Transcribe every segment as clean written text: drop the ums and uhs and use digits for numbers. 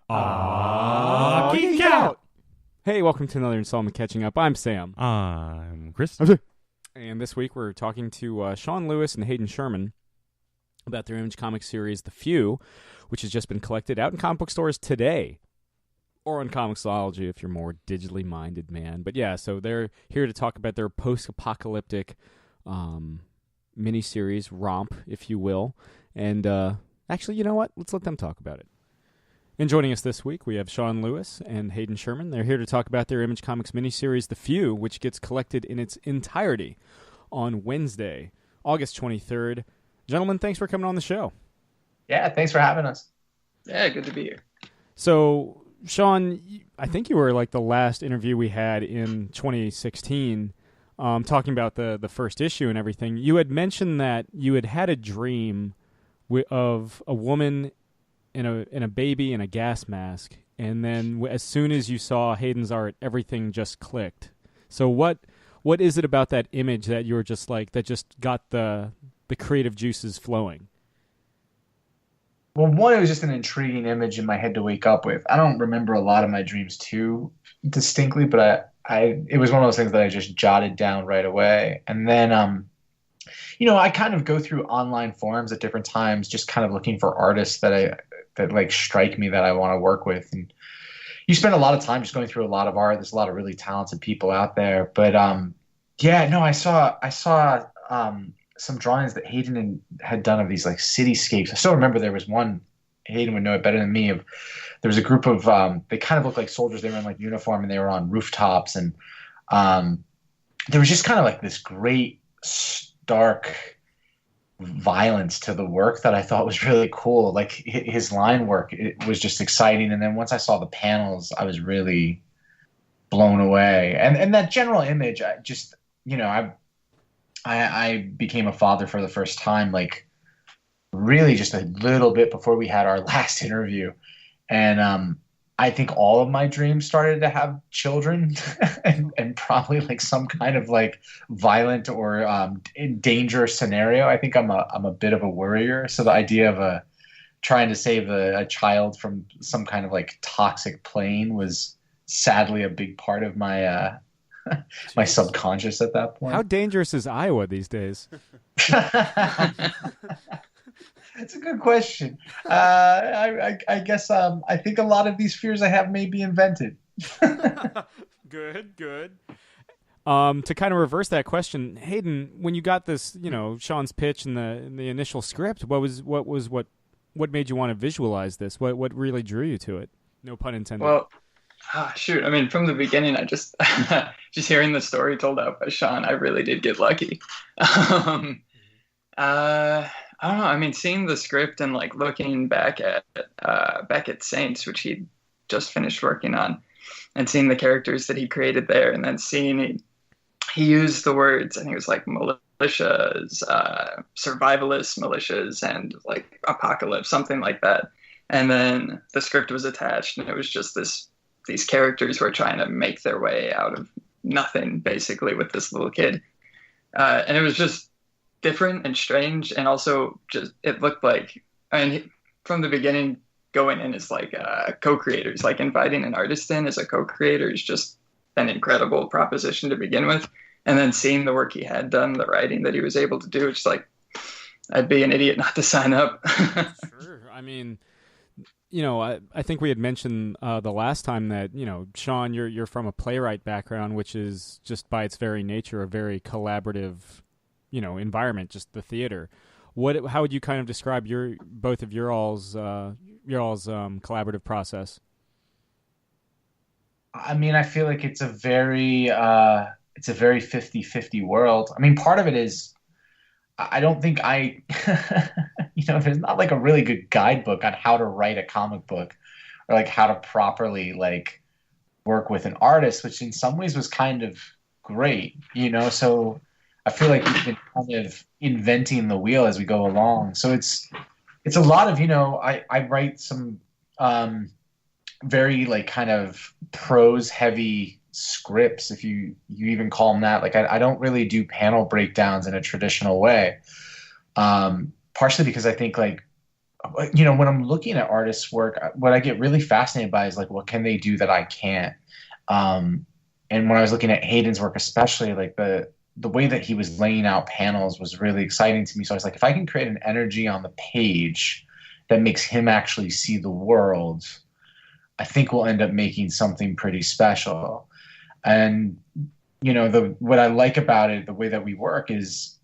Geek Out! Hey, welcome to another installment of Catching Up. I'm Sam. I'm Chris. And this week we're talking to Sean Lewis and Hayden Sherman about their Image comic series, The Few, which has just been collected out in comic book stores today. Or on Comixology if you're more digitally minded, man. But yeah, so they're here to talk about their post-apocalyptic miniseries, romp, if you will. And actually, you know what? Let's let them talk about it. And joining us this week, we have Sean Lewis and Hayden Sherman. They're here to talk about their Image Comics miniseries, The Few, which gets collected in its entirety on Wednesday, August 23rd. Gentlemen, thanks for coming on the show. Yeah, thanks for having us. Yeah, good to be here. So, Sean, I think you were like the last interview we had in 2016, talking about the first issue and everything. You had mentioned that you had had a dream of a woman in a baby in a gas mask, and then as soon as you saw Hayden's art, everything just clicked. So what is it about that image that you were just like that just got the creative juices flowing? Well, one, it was just an intriguing image in my head to wake up with. I don't remember a lot of my dreams too distinctly, but it was one of those things that I just jotted down right away. And then I kind of go through online forums at different times, just kind of looking for artists that like strike me that I want to work with. And you spend a lot of time just going through a lot of art. There's a lot of really talented people out there. But I saw some drawings that Hayden had done of these like cityscapes. I still remember there was one, Hayden would know it better than me, there was a group of they kind of looked like soldiers. They were in like uniform and they were on rooftops, and there was just kind of like this great stark violence to the work that I thought was really cool. Like his line work, it was just exciting. And then once I saw the panels, I was really blown away. And that general image, I became a father for the first time, like really just a little bit before we had our last interview. And I think all of my dreams started to have children and probably like some kind of like violent or dangerous scenario. I think I'm a bit of a worrier. So the idea of trying to save a child from some kind of like toxic plane was sadly a big part of my my subconscious at that point. How dangerous is Iowa these days? That's a good question. I guess I think a lot of these fears I have may be invented. Good. To kind of reverse that question, Hayden, when you got this, Sean's pitch and the initial script, what made you want to visualize this? What really drew you to it? No pun intended. Well, shoot. I mean, from the beginning, I just just hearing the story told out by Sean, I really did get lucky. I don't know. I mean, seeing the script and like looking back at Saints, which he just finished working on, and seeing the characters that he created there, and then seeing he used the words, I think it was like militias, survivalist militias, and like apocalypse, something like that. And then the script was attached, and it was just these characters were trying to make their way out of nothing, basically, with this little kid, and it was just different and strange, and also just it looked like, I mean, from the beginning going in as like co-creators, like inviting an artist in as a co-creator is just an incredible proposition to begin with. And then seeing the work he had done, the writing that he was able to do, it's like I'd be an idiot not to sign up. Sure. I mean, I think we had mentioned the last time that, Sean, you're from a playwright background, which is just by its very nature a very collaborative environment, just the theater. How would you kind of describe both of your all's collaborative process? I mean, I feel like it's a very 50-50 world. I mean, part of it is I don't think there's not like a really good guidebook on how to write a comic book or like how to properly like work with an artist, which in some ways was kind of great, so I feel like we've been kind of inventing the wheel as we go along. So it's a lot of, I write some very like kind of prose heavy scripts, if you even call them that. Like I don't really do panel breakdowns in a traditional way. Partially because I think like when I'm looking at artists' work, what I get really fascinated by is like, what can they do that I can't? Um, and when I was looking at Hayden's work, especially like the way that he was laying out panels was really exciting to me. So I was like, if I can create an energy on the page that makes him actually see the world, I think we'll end up making something pretty special. And the what I like about it, the way that we work is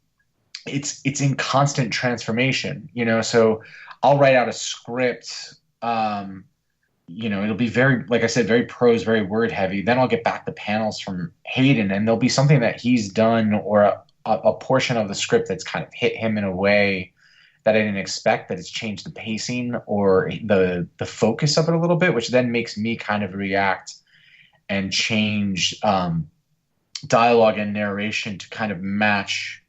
it's in constant transformation. So I'll write out a script. It'll be very, like I said, very prose, very word heavy. Then I'll get back the panels from Hayden, and there'll be something that he's done or a portion of the script that's kind of hit him in a way that I didn't expect, that it's changed the pacing or the focus of it a little bit, which then makes me kind of react and change dialogue and narration to kind of match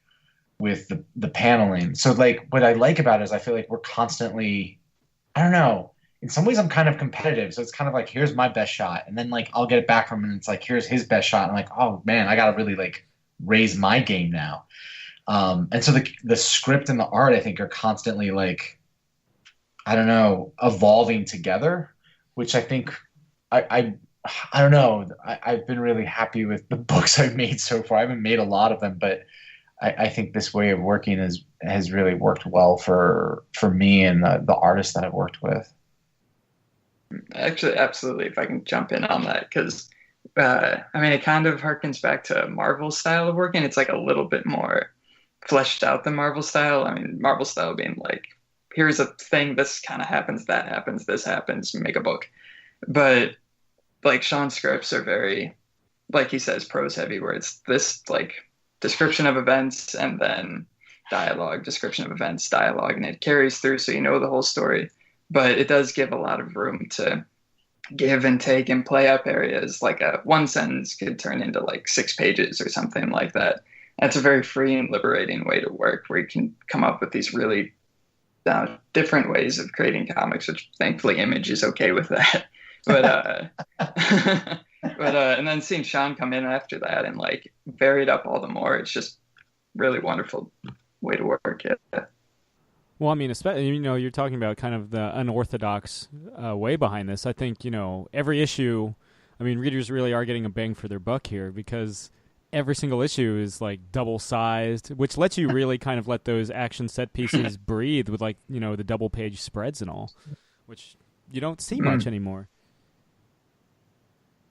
with the paneling. So like what I like about it is I feel like we're constantly, I don't know, in some ways I'm kind of competitive. So it's kind of like, here's my best shot. And then like I'll get it back from him and it's like, here's his best shot. And I'm like, oh man, I gotta really like raise my game now. And so the script and the art, I think, are constantly like, I don't know, evolving together, which I think I don't know. I've been really happy with the books I've made so far. I haven't made a lot of them, but I think this way of working has really worked well for me and the artists that I've worked with. Actually, absolutely. If I can jump in on that, because it kind of harkens back to Marvel's style of working. It's like a little bit more fleshed out than Marvel style. I mean, Marvel style being like, here's a thing, this kind of happens, that happens, this happens, make a book. But like Sean's scripts are very, like he says, prose heavy, where it's this like description of events and then dialogue, description of events, dialogue, and it carries through so you know the whole story. But it does give a lot of room to give and take and play up areas. Like one sentence could turn into like 6 pages or something like that. That's a very free and liberating way to work, where you can come up with these really different ways of creating comics, which thankfully Image is okay with that. But and then seeing Sean come in after that and like vary it up all the more, it's just really wonderful way to work. Yeah. Well, I mean, especially, you're talking about kind of the unorthodox way behind this. I think, every issue, readers really are getting a bang for their buck here, because every single issue is like double sized, which lets you really kind of let those action set pieces breathe with like, the double page spreads and all, which you don't see much anymore.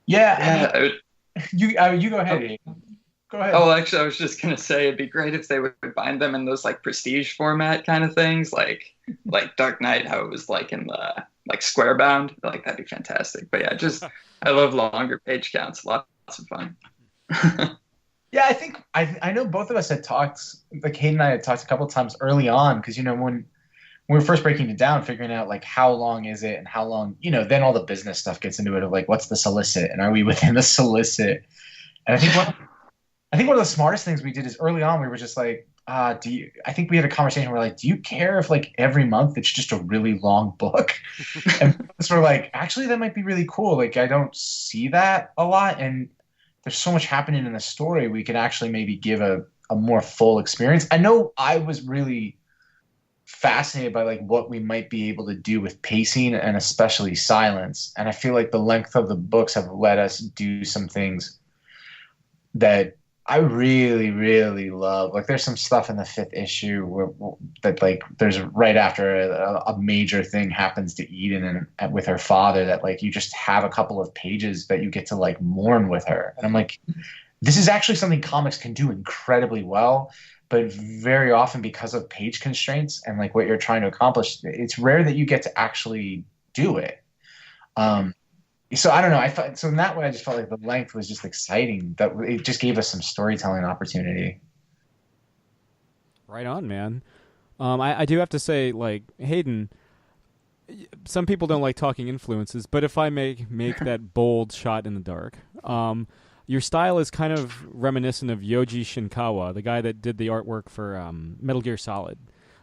Yeah. You go ahead. Go ahead. Oh, actually, I was just gonna say it'd be great if they would bind them in those like prestige format kind of things, like Dark Knight, how it was like in the like square bound. Like that'd be fantastic. But yeah, I love longer page counts. Lots of fun. Yeah, I think I know both of us had talked, like Hayden and I had talked a couple of times early on, because when we were first breaking it down, figuring out like how long is it and how long, then all the business stuff gets into it of like, what's the solicit and are we within the solicit? And I think one of the smartest things we did is early on we were just like, I think we had a conversation where like, do you care if like every month it's just a really long book? And so we're like, actually that might be really cool. Like I don't see that a lot, and there's so much happening in the story, we could actually maybe give a more full experience. I know I was really fascinated by like what we might be able to do with pacing and especially silence. And I feel like the length of the books have let us do some things that I really, really love. Like there's some stuff in the 5th issue that like there's right after a major thing happens to Eden and with her father, that like you just have a couple of pages that you get to like mourn with her. And I'm like, this is actually something comics can do incredibly well, but very often because of page constraints and like what you're trying to accomplish, it's rare that you get to actually do it. So I don't know. So in that way, I just felt like the length was just exciting. That it just gave us some storytelling opportunity. Right on, man. I do have to say, like Hayden, some people don't like talking influences, but if I make that bold shot in the dark, your style is kind of reminiscent of Yoji Shinkawa, the guy that did the artwork for Metal Gear Solid.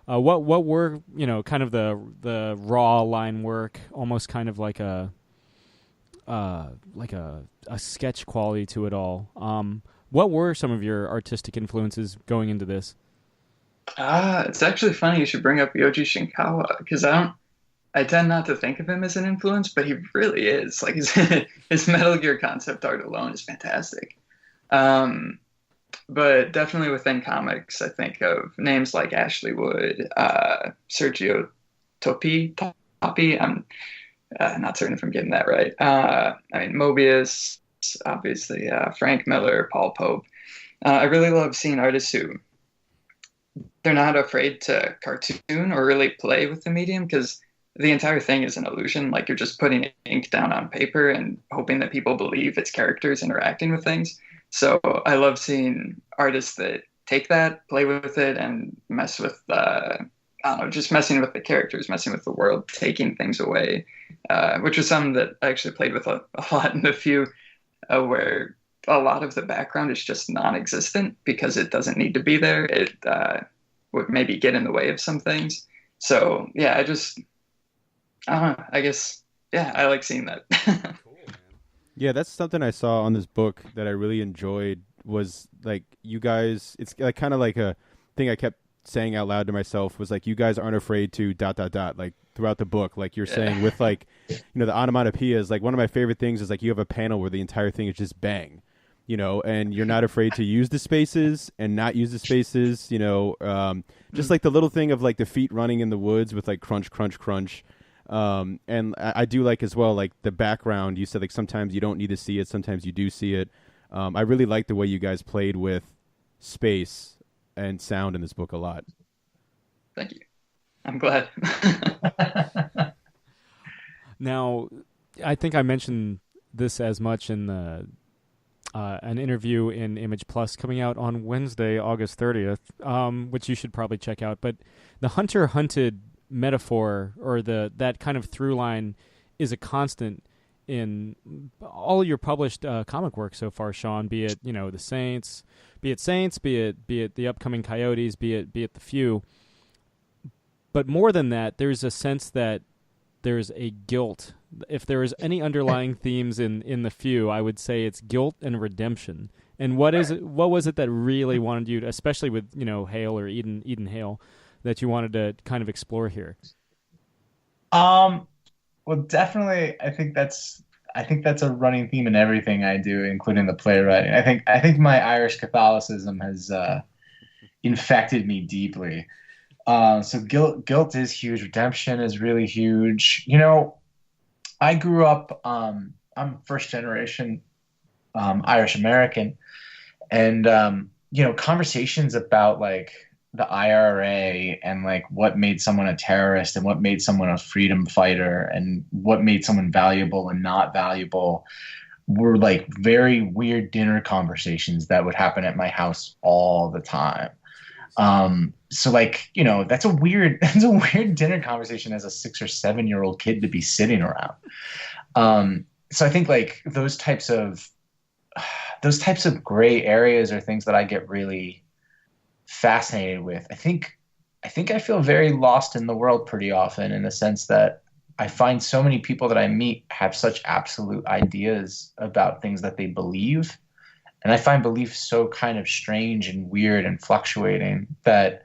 What were kind of the raw line work, almost kind of like a sketch quality to it all. What were some of your artistic influences going into this? It's actually funny you should bring up Yoji Shinkawa because I tend not to think of him as an influence, but he really is. Like his Metal Gear concept art alone is fantastic. Um, but definitely within comics, I think of names like Ashley Wood, Sergio Topi. I'm not certain if I'm getting that right. I mean, Mobius, obviously, Frank Miller, Paul Pope. I really love seeing artists who they're not afraid to cartoon or really play with the medium because the entire thing is an illusion. Like you're just putting ink down on paper and hoping that people believe it's characters interacting with things. So I love seeing artists that take that, play with it, and mess with I don't know, just messing with the characters, messing with the world, taking things away, which was something that I actually played with a lot in the few, where a lot of the background is just non-existent because it doesn't need to be there. It would maybe get in the way of some things. So yeah, I don't know, I guess, yeah, I like seeing that. Cool, man. Yeah, that's something I saw on this book that I really enjoyed was like you guys, it's like kind of like a thing I kept saying out loud to myself was like, you guys aren't afraid to ... like throughout the book, like you're saying with like, the onomatopoeias, like one of my favorite things is like you have a panel where the entire thing is just bang, and you're not afraid to use the spaces and not use the spaces, just like the little thing of like the feet running in the woods with like crunch, crunch, crunch. And I do like as well, like the background, you said like sometimes you don't need to see it. Sometimes you do see it. I really like the way you guys played with space and sound in this book a lot. Thank you. I'm glad. Now, I think I mentioned this as much in the an interview in Image Plus coming out on Wednesday, August 30th, which you should probably check out. But the hunter-hunted metaphor or that kind of through line is a constant in all your published comic work so far, Sean, be it the Saints, be it the upcoming Coyotes, be it the Few. But more than that, there's a sense that there's a guilt. If there is any underlying themes in the Few, I would say it's guilt and redemption. And what was it that really wanted you to, especially with Hale or Eden Hale, that you wanted to kind of explore here? Well, definitely, I think that's a running theme in everything I do, including the playwriting. I think my Irish Catholicism has infected me deeply. So guilt is huge. Redemption is really huge. I grew up. I'm first generation Irish American, and conversations about like the IRA and like what made someone a terrorist and what made someone a freedom fighter and what made someone valuable and not valuable were like very weird dinner conversations that would happen at my house all the time. So like, that's a weird dinner conversation as a 6 or 7 year old kid to be sitting around. So I think like those types of gray areas are things that I get really fascinated with. I think I feel very lost in the world pretty often in the sense that I find so many people that I meet have such absolute ideas about things that they believe. And I find belief so kind of strange and weird and fluctuating that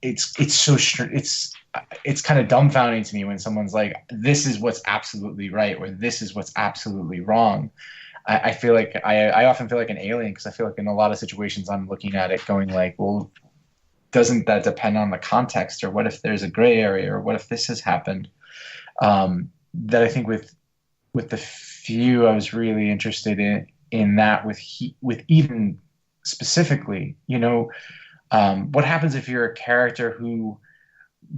it's kind of dumbfounding to me when someone's like, this is what's absolutely right, or this is what's absolutely wrong. I feel like I often feel like an alien because I feel like in a lot of situations I'm looking at it going like, well, doesn't that depend on the context, or what if there's a gray area, or what if this has happened? That I think with the Few, I was really interested in that with Eden specifically. What happens if you're a character who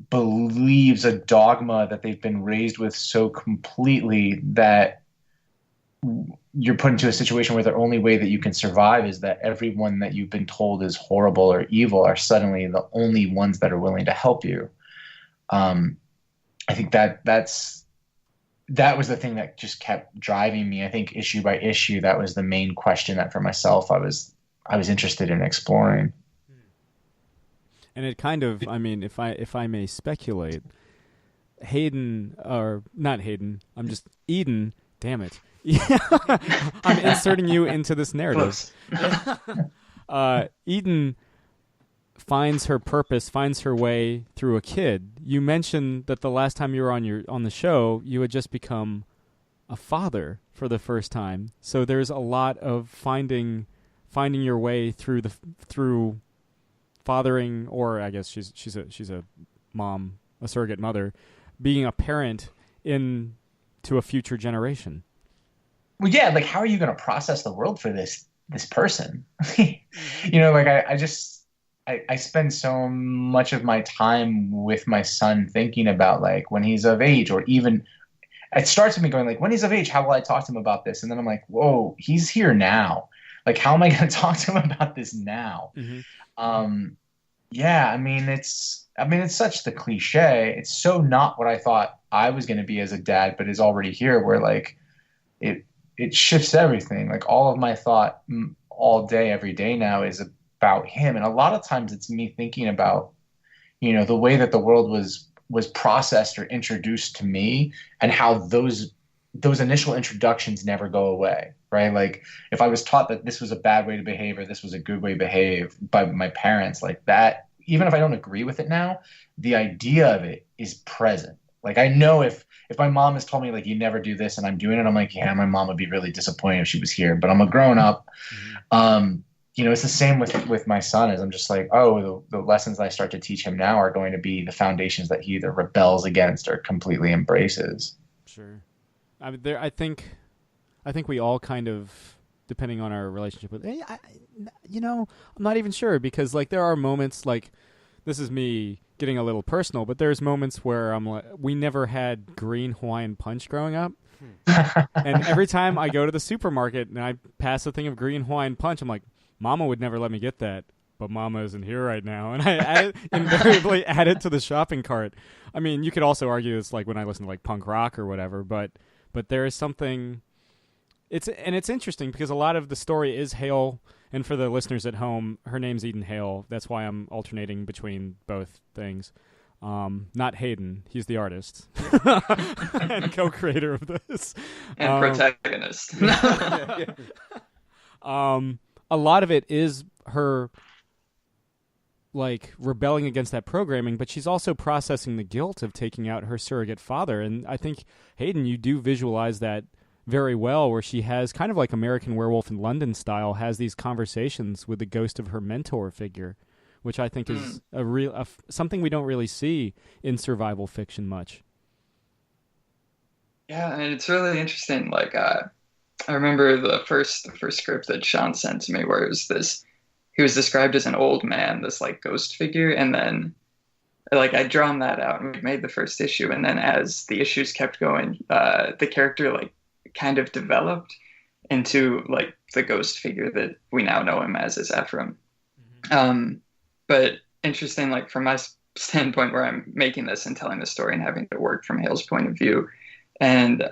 believes a dogma that they've been raised with so completely that you're put into a situation where the only way that you can survive is that everyone that you've been told is horrible or evil are suddenly the only ones that are willing to help you. I think that was the thing that just kept driving me. I think issue by issue, that was the main question that for myself I was interested in exploring. And it kind of, I mean, if I may speculate, Hayden, or not Hayden, I'm just Eden. Damn it. I'm inserting you into this narrative. Eden finds her purpose, finds her way through a kid. You mentioned that the last time you were on the show, you had just become a father for the first time. So there's a lot of finding your way through fathering, or I guess she's a mom, a surrogate mother, being a parent to a future generation. Well, yeah, like how are you going to process the world for this person? Like I spend so much of my time with my son thinking about like when he's of age, or even it starts with me going like, when he's of age, how will I talk to him about this? And then I'm like, whoa, he's here now. Like, how am I going to talk to him about this now? Yeah, I mean, it's such the cliche. It's so not what I thought I was going to be as a dad, but is already here, where like it shifts everything. Like all of my thought all day, every day now is about him. And a lot of times it's me thinking about, the way that the world was processed or introduced to me, and how those initial introductions never go away, right? Like if I was taught that this was a bad way to behave or this was a good way to behave by my parents, like that, even if I don't agree with it now, the idea of it is present. Like I know if my mom has told me like, you never do this, and I'm doing it, I'm like, yeah, my mom would be really disappointed if she was here, but I'm a grown up. It's the same with my son. Is I'm just like, oh, the lessons I start to teach him now are going to be the foundations that he either rebels against or completely embraces. Sure. I mean, I think we all kind of, depending on our relationship with, I'm not even sure, because like there are moments, like this is me getting a little personal, but there's moments where I'm like, we never had green Hawaiian punch growing up. And every time I go to the supermarket and I pass a thing of green Hawaiian punch, I'm like, Mama would never let me get that, but Mama isn't here right now. And I invariably add it to the shopping cart. I mean, you could also argue it's like when I listen to like punk rock or whatever, but there is something, it's interesting because a lot of the story is Hale, and for the listeners at home, her name's Eden Hale. That's why I'm alternating between both things. Not Hayden. He's the artist and co-creator of this. And protagonist. A lot of it is her like rebelling against that programming, but she's also processing the guilt of taking out her surrogate father. And I think, Hayden, you do visualize that very well, where she has kind of like American Werewolf in London style, has these conversations with the ghost of her mentor figure, which I think is something we don't really see in survival fiction much. Yeah, and it's really interesting. Like, I remember the first script that Sean sent to me, where it was this, he was described as an old man, this like ghost figure, and then like I'd drawn that out and we made the first issue, and then as the issues kept going, the character like kind of developed into like the ghost figure that we now know him as Ephraim. But interesting, like from my standpoint, where I'm making this and telling the story and having to work from Hale's point of view, and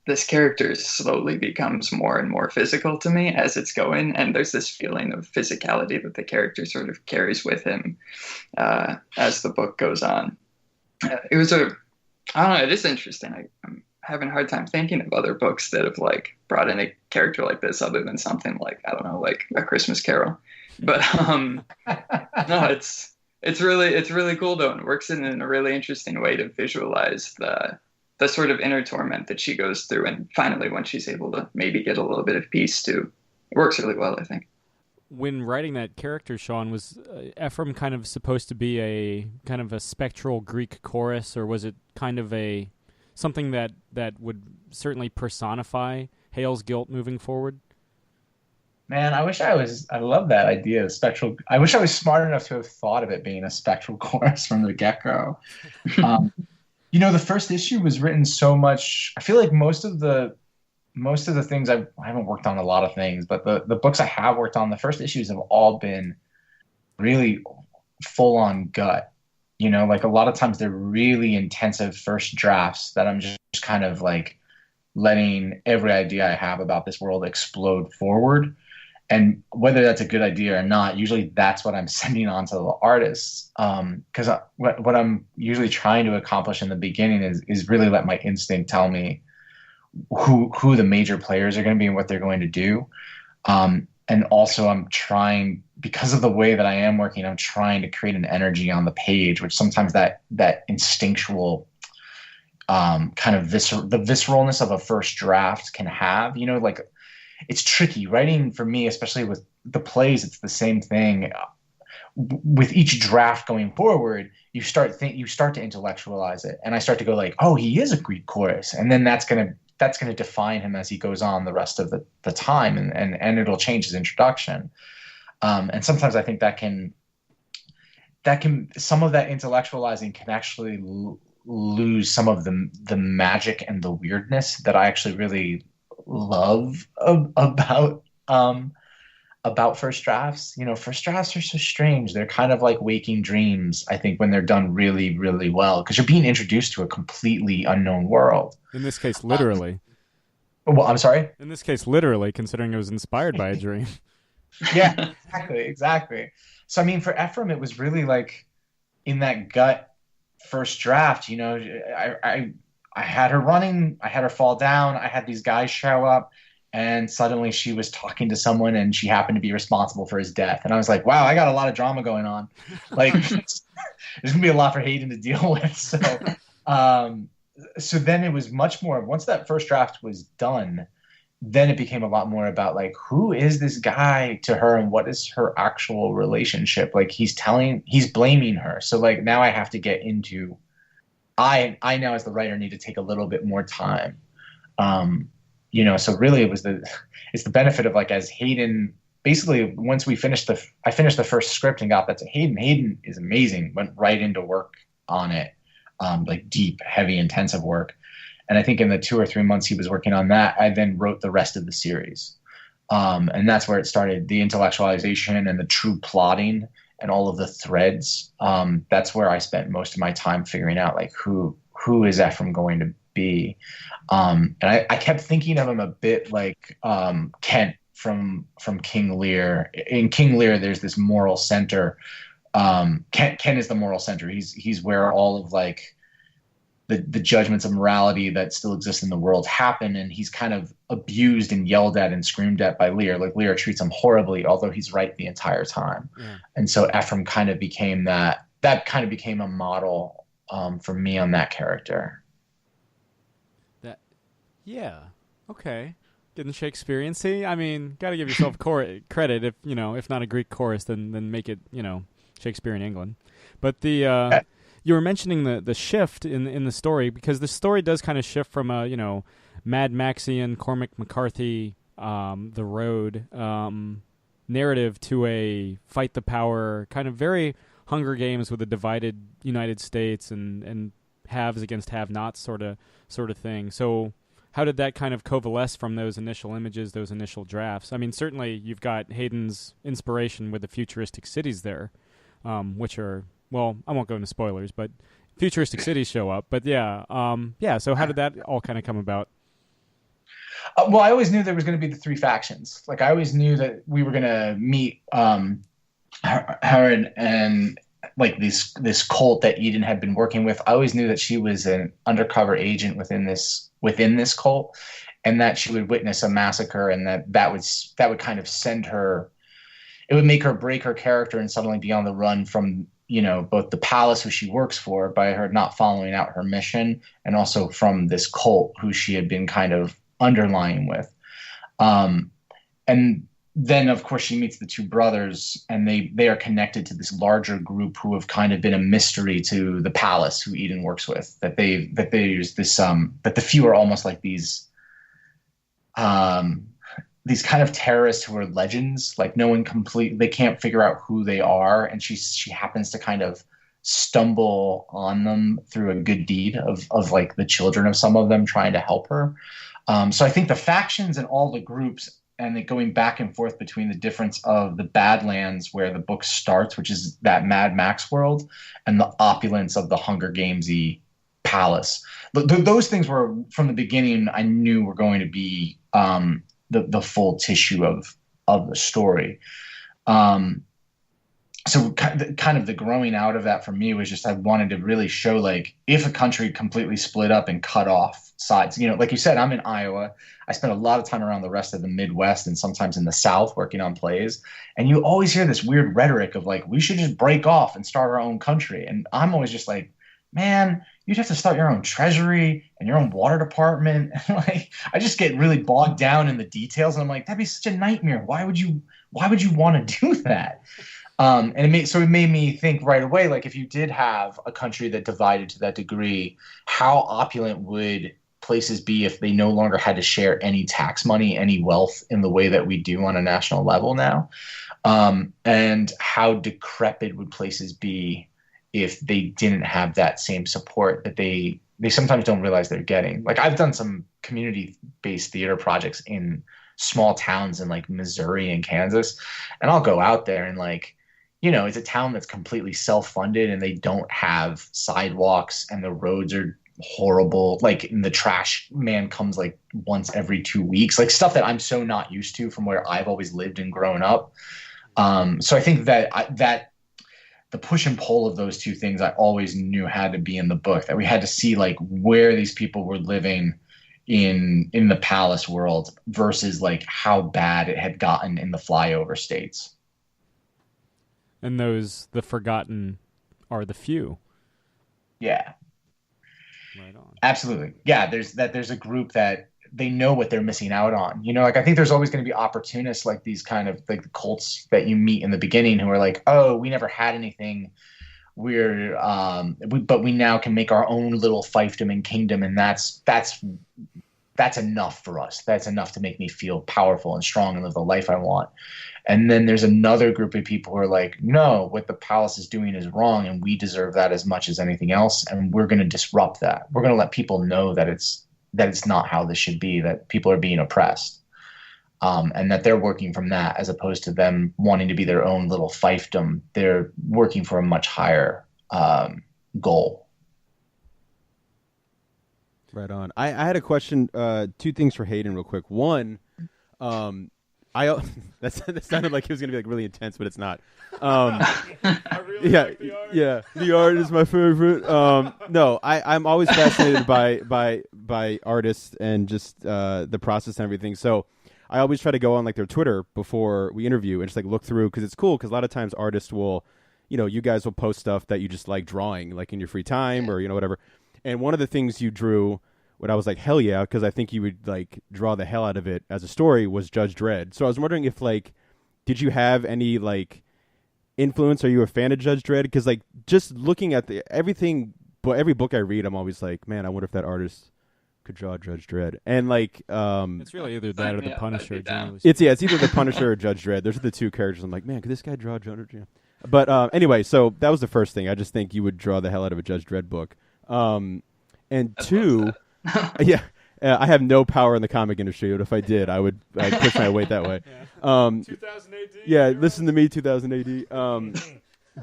this character slowly becomes more and more physical to me as it's going, and there's this feeling of physicality that the character sort of carries with him as the book goes on. I don't know, it is interesting. I'm having a hard time thinking of other books that have like brought in a character like this, other than something like, I don't know, like A Christmas Carol. But no, it's really cool though, and it works in a really interesting way to visualize the sort of inner torment that she goes through, and finally when she's able to maybe get a little bit of peace too. It works really well, I think. When writing that character, Sean, was Ephraim kind of supposed to be a kind of a spectral Greek chorus, or was it kind of something that would certainly personify Hale's guilt moving forward? Man, I love that idea of spectral. I wish I was smart enough to have thought of it being a spectral chorus from the get-go. The first issue was written so much. I feel like most of the things I haven't worked on a lot of things, but the books I have worked on, the first issues have all been really full on gut. Like a lot of times they're really intensive first drafts that I'm just kind of like letting every idea I have about this world explode forward. And whether that's a good idea or not, usually that's what I'm sending on to the artists. Because what I'm usually trying to accomplish in the beginning is really let my instinct tell me who the major players are going to be and what they're going to do. and also I'm trying, because of the way that I am working, I'm trying to create an energy on the page, which sometimes that instinctual kind of the visceralness of a first draft can have. Like it's tricky writing for me, especially with the plays. It's the same thing. With each draft going forward, you start to intellectualize it, and I start to go like, oh, he is a Greek chorus, and then that's gonna define him as he goes on the rest of the time, and it'll change his introduction. And sometimes I think that can some of that intellectualizing can actually lose some of the magic and the weirdness that I actually really love about first drafts. First drafts are so strange. They're kind of like waking dreams, I think, when they're done really, really well, because you're being introduced to a completely unknown world. In this case, literally. Well, I'm sorry? In this case, literally, considering it was inspired by a dream. Yeah, exactly. So, I mean, for Ephraim, it was really like in that gut first draft, I had her running, I had her fall down, I had these guys show up, and suddenly she was talking to someone and she happened to be responsible for his death. And I was like, wow, I got a lot of drama going on. Like, there's going to be a lot for Hayden to deal with. So then it was much more, once that first draft was done, then it became a lot more about like, who is this guy to her and what is her actual relationship? Like he's blaming her. So like now I have to get into, I now as the writer need to take a little bit more time. So really it's the benefit of like, as Hayden, basically once I finished the first script and got that to Hayden is amazing, went right into work on it, like deep, heavy, intensive work. And I think in the 2 or 3 months he was working on that, I then wrote the rest of the series. And that's where it started, the intellectualization and the true plotting and all of the threads. That's where I spent most of my time figuring out like who is Ephraim going to be. And I kept thinking of him a bit like Kent from King Lear. In King Lear, there's this moral center. Kent is the moral center. He's where all of like the judgments of morality that still exist in the world happen, and he's kind of abused and yelled at and screamed at by Lear. Like Lear treats him horribly, although he's right the entire time. Yeah. And so Ephraim kind of became that kind of became a model for me on that character. Yeah. Okay. Getting Shakespearean. See, I mean, got to give yourself credit. If not a Greek chorus, then make it Shakespearean England. But the you were mentioning the shift in the story, because the story does kind of shift from a Mad Maxian, Cormac McCarthy, The Road narrative to a fight the power, kind of very Hunger Games with a divided United States and haves against have-nots sort of thing. So how did that kind of coalesce from those initial images, those initial drafts? I mean, certainly you've got Hayden's inspiration with the futuristic cities there, which are, well, I won't go into spoilers, but futuristic cities show up. But yeah, so how did that all kind of come about? Well, I always knew there was going to be the three factions. Like I always knew that we were going to meet her and like this cult that Eden had been working with. I always knew that she was an undercover agent within this cult, and that she would witness a massacre, and that would kind of send her. It would make her break her character and suddenly be on the run from both the palace who she works for by her not following out her mission, and also from this cult who she had been kind of underlying with. And then of course she meets the two brothers, and they are connected to this larger group who have kind of been a mystery to the palace who Eden works with, that there's this that the few are almost like these kind of terrorists who are legends. Like they can't figure out who they are, and she happens to kind of stumble on them through a good deed of like the children of some of them trying to help her. So I think the factions and all the groups, and it going back and forth between the difference of the Badlands where the book starts, which is that Mad Max world, and the opulence of the Hunger Games-y palace. Those things were, from the beginning, I knew were going to be the full tissue of the story. so kind of the growing out of that for me was just I wanted to really show like if a country completely split up and cut off sides, like you said, I'm in Iowa. I spent a lot of time around the rest of the Midwest and sometimes in the South working on plays. And you always hear this weird rhetoric of like, we should just break off and start our own country. And I'm always just like, man, you'd have to start your own treasury and your own water department. Like, I just get really bogged down in the details. And I'm like, that'd be such a nightmare. Why would you want to do that? And it made me think right away, like if you did have a country that divided to that degree, how opulent would places be if they no longer had to share any tax money, any wealth in the way that we do on a national level now? And how decrepit would places be if they didn't have that same support that they sometimes don't realize they're getting? Like I've done some community-based theater projects in small towns in like Missouri and Kansas, and I'll go out there and like, it's a town that's completely self-funded and they don't have sidewalks and the roads are horrible. Like and the trash man comes like once every 2 weeks, like stuff that I'm so not used to from where I've always lived and grown up. So I think that the push and pull of those two things I always knew had to be in the book, that we had to see like where these people were living in the palace world versus like how bad it had gotten in the flyover states. And the forgotten are the few. Yeah. Right on. Absolutely. Yeah, there's a group that they know what they're missing out on. Like I think there's always going to be opportunists like these kind of like the cults that you meet in the beginning who are like, oh, we never had anything. But we now can make our own little fiefdom and kingdom, and that's enough for us. That's enough to make me feel powerful and strong and live the life I want. And then there's another group of people who are like, no, what the palace is doing is wrong, and we deserve that as much as anything else, and we're going to disrupt that. We're going to let people know that it's not how this should be, that people are being oppressed, and that they're working from that as opposed to them wanting to be their own little fiefdom. They're working for a much higher goal. Right on. I had a question, two things for Hayden real quick. One, that sounded like it was going to be like really intense, but it's not. I really like the art. Yeah, the art is my favorite. No, I'm always fascinated by artists and just the process and everything. So I always try to go on like their Twitter before we interview and just like look through, because it's cool, because a lot of times artists will, you guys will post stuff that you just like drawing like in your free time or whatever. And one of the things you drew, when I was like, hell yeah, because I think you would like draw the hell out of it as a story, was Judge Dredd. So I was wondering if like, did you have any like influence? Are you a fan of Judge Dredd? Because like just looking at everything, but every book I read, I'm always like, man, I wonder if that artist could draw Judge Dredd. And like, it's really either that or the Punisher. It's either the Punisher or Judge Dredd. Those are the two characters. I'm like, man, could this guy draw Judge Dredd? But anyway, so that was the first thing. I just think you would draw the hell out of a Judge Dredd book. And two, I have no power in the comic industry, but if I did, I'd push my weight that way. 2000 AD. Yeah, listen to me, 2000 AD.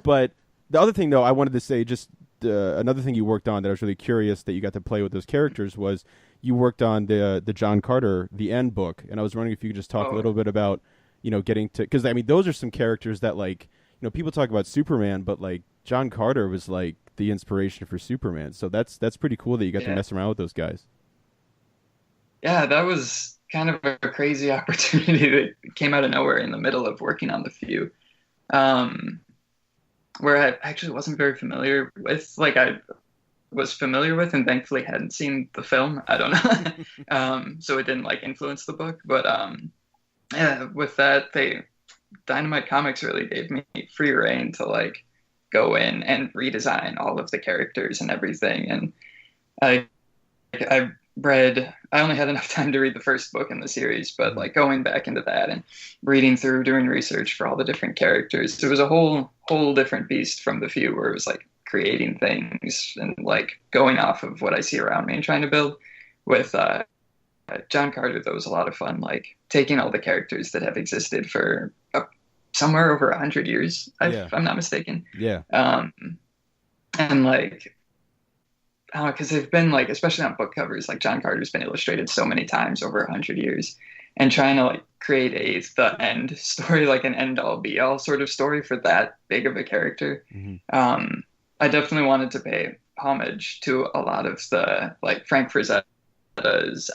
But the other thing, though, I wanted to say, just another thing you worked on that I was really curious that you got to play with those characters was you worked on the John Carter, The End book, and I was wondering if you could just talk a little bit about, getting to, because I mean, those are some characters that like, people talk about Superman, but like John Carter was like the inspiration for Superman. So that's pretty cool that you got to mess around with those guys. Yeah, that was kind of a crazy opportunity that came out of nowhere in the middle of working on the few, where I actually wasn't very familiar with. Like I was familiar with and thankfully hadn't seen the film. I don't know. So it didn't like influence the book. But with that, Dynamite Comics really gave me free reign to like go in and redesign all of the characters and everything. And I only had enough time to read the first book in the series, but like going back into that and reading through, doing research for all the different characters, it was a whole different beast from the few, where it was like creating things and like going off of what I see around me and trying to build. With John Carter, that was a lot of fun, like taking all the characters that have existed for somewhere over 100 years, if I'm not mistaken. Yeah. And like, because they've been like, especially on book covers, like John Carter's been illustrated so many times over 100 years. and trying to like create the end story, like an end all be all sort of story for that big of a character. I definitely wanted to pay homage to a lot of the like Frank Frazetta's. There's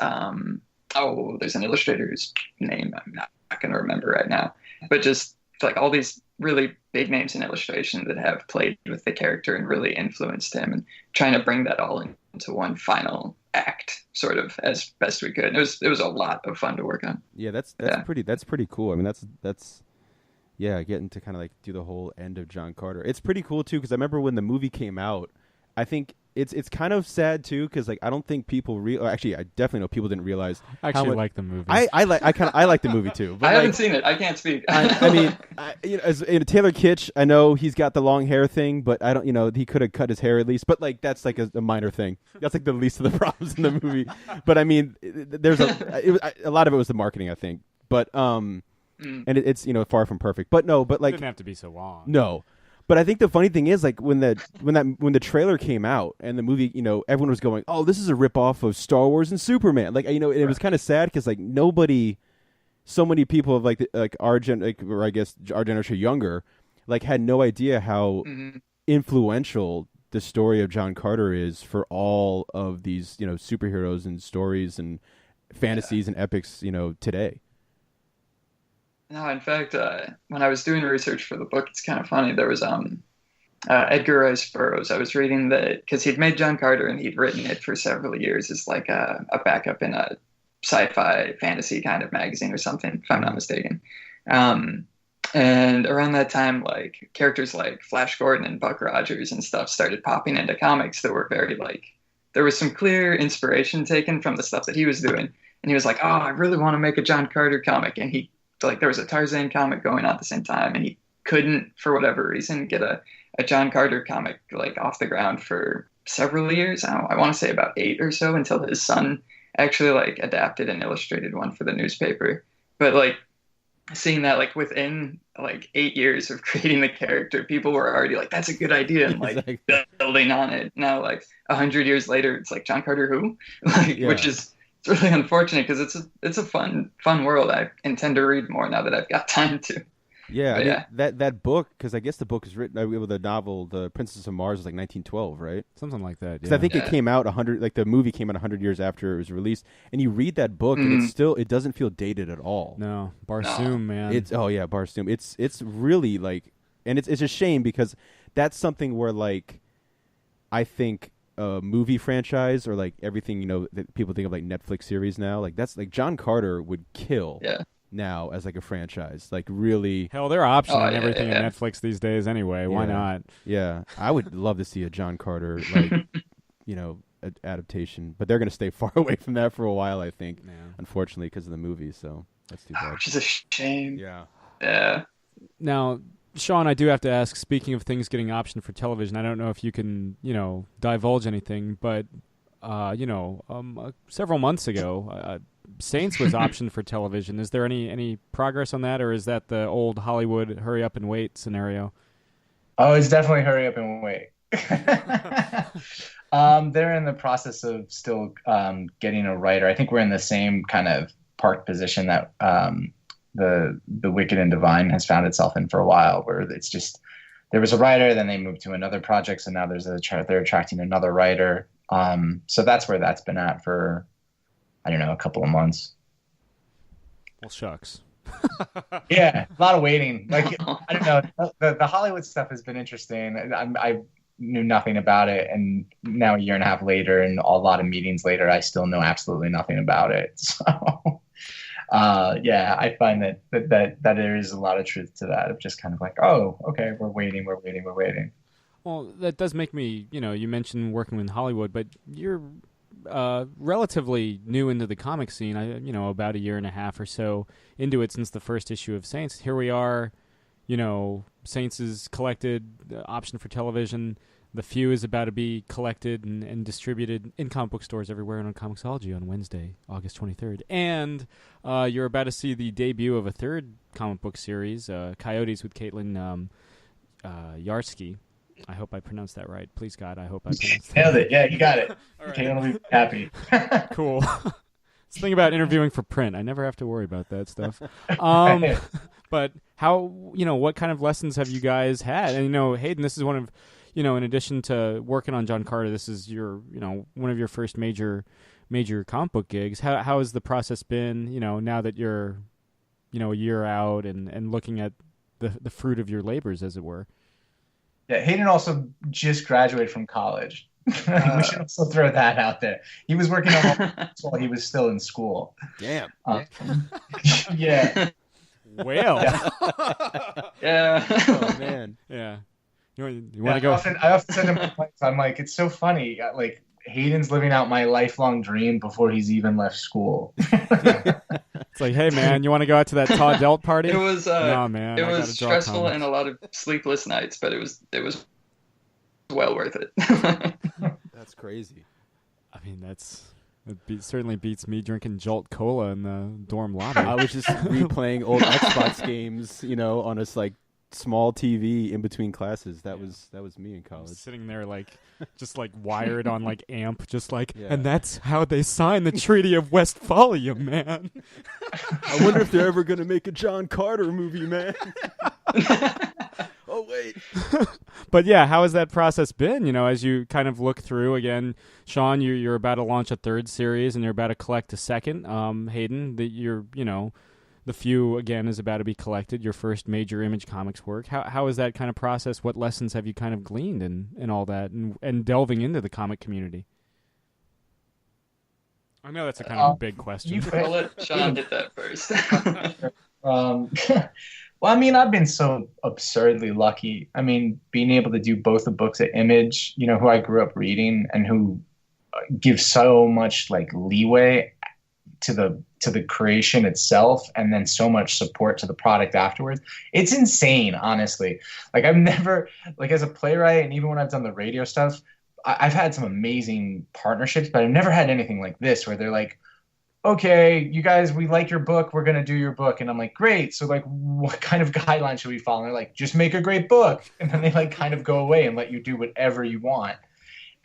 an illustrator whose name I'm not going to remember right now, but just like all these really big names in illustration that have played with the character and really influenced him, and trying to bring that all into one final act, sort of as best we could. It was a lot of fun to work on. Yeah, that's pretty cool. I mean, that's getting to kind of like do the whole end of John Carter. It's pretty cool too, because I remember when the movie came out, I think it's kind of sad too, because like I don't think people actually I definitely know people didn't realize. I actually like the movie. I like the movie too. But I haven't seen it. I can't speak. I mean, Taylor Kitsch, I know he's got the long hair thing, but I don't. He could have cut his hair at least. But like that's like a minor thing. That's like the least of the problems in the movie. But I mean, there's a lot of it was the marketing, I think. But and it's far from perfect. But no, but like it didn't have to be so long. No. But I think the funny thing is, like when the trailer came out and the movie, everyone was going, "Oh, this is a ripoff of Star Wars and Superman." Like, it was kind of sad because like so many people of like our or I guess our generation younger, like had no idea how influential the story of John Carter is for all of these superheroes and stories and fantasies and epics today. No, in fact, when I was doing research for the book, it's kind of funny. There was Edgar Rice Burroughs. I was reading because he'd made John Carter and he'd written it for several years as like a backup in a sci-fi fantasy kind of magazine or something, if I'm not mistaken. And around that time, like characters like Flash Gordon and Buck Rogers and stuff started popping into comics that were very like, there was some clear inspiration taken from the stuff that he was doing. And he was like, "Oh, I really want to make a John Carter comic." And there was a Tarzan comic going on at the same time, and he couldn't, for whatever reason, get a John Carter comic like off the ground for several years. I want to say about 8 or so, until his son actually like adapted and illustrated one for the newspaper. But like seeing that like within like 8 years of creating the character, people were already like, "That's a good idea," and like building on it. Now like 100 years later, it's like, John Carter who? Which is. It's really unfortunate because it's a fun world. I intend to read more now that I've got time to. Yeah, I mean, that book, because I guess the book is written with the novel, The Princess of Mars, was like 1912, right? Something like that. Because I think it came out 100, like the movie came out 100 years after it was released, and you read that book and it doesn't feel dated at all. No, Barsoom, man. Barsoom. It's really like, and it's a shame because that's something where like, I think. A movie franchise or like everything that people think of like Netflix series now, like that's like John Carter would kill now as like a franchise, like really. Hell, they're optioning everything in Netflix these days anyway. Why not? Yeah, I would love to see a John Carter like adaptation, but they're going to stay far away from that for a while, I think. Unfortunately, because of the movie. So that's too bad. Which is a shame. Yeah. Now, Sean, I do have to ask, speaking of things getting optioned for television, I don't know if you can, divulge anything, but, several months ago, Saints was optioned for television. Is there any progress on that, or is that the old Hollywood hurry up and wait scenario? Oh, it's definitely hurry up and wait. They're in the process of still getting a writer. I think we're in the same kind of parked position that the Wicked and Divine has found itself in for a while, where it's just there was a writer, then they moved to another project, so now they're attracting another writer. So that's where that's been at for, I don't know, a couple of months. Well, shucks. Yeah, a lot of waiting. Like, I don't know, the Hollywood stuff has been interesting. I knew nothing about it, and now a year and a half later and a lot of meetings later, I still know absolutely nothing about it. So I find that there is a lot of truth to that, of just kind of like, oh, okay, we're waiting. Well, that does make me, you mentioned working with Hollywood, but you're relatively new into the comic scene. About a year and a half or so into it since the first issue of Saints. Here we are, Saints is collected, option for television. The Few is about to be collected and distributed in comic book stores everywhere and on Comixology on Wednesday, August 23rd. And you're about to see the debut of a third comic book series, Coyotes with Caitlin Yarsky. I hope I pronounced that right. Please, God, I hope I pronounced that. Nailed it. Yeah, you got it. All right. Caitlin will be happy. Cool. It's the thing about interviewing for print. I never have to worry about that stuff. But how, what kind of lessons have you guys had? And, Hayden, this is one of, in addition to working on John Carter, this is your, one of your first major comic book gigs. How has the process been, now that you're, a year out and looking at the fruit of your labors, as it were? Yeah, Hayden also just graduated from college. We should also throw that out there. He was working on while he was still in school. Damn. Yeah. Well. Yeah. Oh man. Yeah. You want to go? I often said to my wife, I'm like, it's so funny. Like Hayden's living out my lifelong dream before he's even left school. It's like, hey man, you want to go out to that Todd Delt party? It was no, man, it was stressful and a lot of sleepless nights, but it was well worth it. That's crazy. I mean, certainly beats me drinking Jolt Cola in the dorm lobby. I was just replaying old Xbox games, on a small TV in between classes. That was me in college. Sitting there just wired on amp, Yeah. And that's how they signed the Treaty of Westphalia, man. I wonder if they're ever gonna make a John Carter movie, man. Oh wait. But yeah, how has that process been? As you kind of look through again, Sean, you're about to launch a third series and you're about to collect a second. Hayden, that you're The Few, again, is about to be collected, your first major Image Comics work. How is that kind of process? What lessons have you kind of gleaned in all that and delving into the comic community? I know that's a kind of a big question. I'll let Sean hit that first. Well, I mean, I've been so absurdly lucky. I mean, being able to do both the books at Image, who I grew up reading and who give so much leeway to the creation itself, and then so much support to the product afterwards. It's insane, honestly. I've never, as a playwright, and even when I've done the radio stuff, I've had some amazing partnerships, but I've never had anything like this where they're like, okay, you guys, we like your book, we're going to do your book. And I'm like, great. So what kind of guidelines should we follow? And they're like, just make a great book. And then they kind of go away and let you do whatever you want.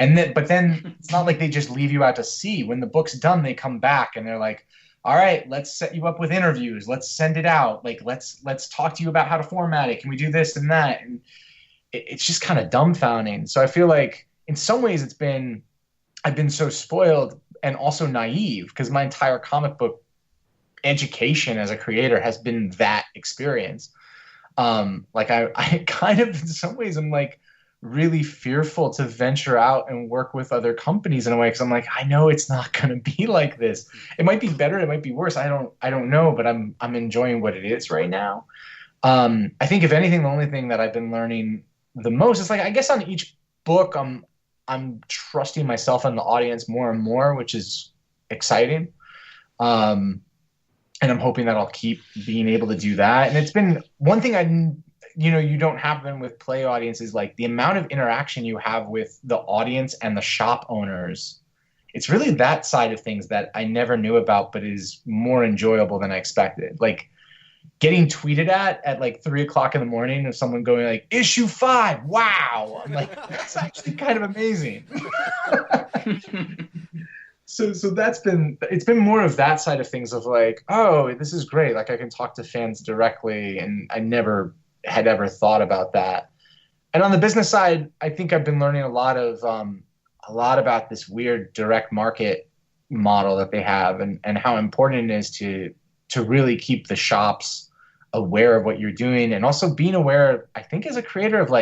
But then it's not like they just leave you out to sea. When the book's done, they come back and they're like, all right, let's set you up with interviews. Let's send it out. Let's talk to you about how to format it. Can we do this and that? And it's just kind of dumbfounding. So I feel like in some ways I've been so spoiled and also naive, because my entire comic book education as a creator has been that experience. I kind of, in some ways, I'm really fearful to venture out and work with other companies in a way, because I'm I know it's not going to be like this. It might be better, it might be worse. I don't know, but I'm enjoying what it is right now. I think if anything, the only thing that I've been learning the most is I guess on each book I'm trusting myself and the audience more and more, which is exciting. And I'm hoping that I'll keep being able to do that. And it's been one thing you don't have them with play audiences, the amount of interaction you have with the audience and the shop owners. It's really that side of things that I never knew about, but is more enjoyable than I expected. Getting tweeted at 3:00 in the morning of someone going issue 5, wow. I'm that's actually kind of amazing. So it's been more of that side of things of oh, this is great. I can talk to fans directly, and I never had ever thought about that. And on the business side, I think I've been learning a lot about this weird direct market model that they have, and how important it is to really keep the shops aware of what you're doing, and also being aware, I think, as a creator, of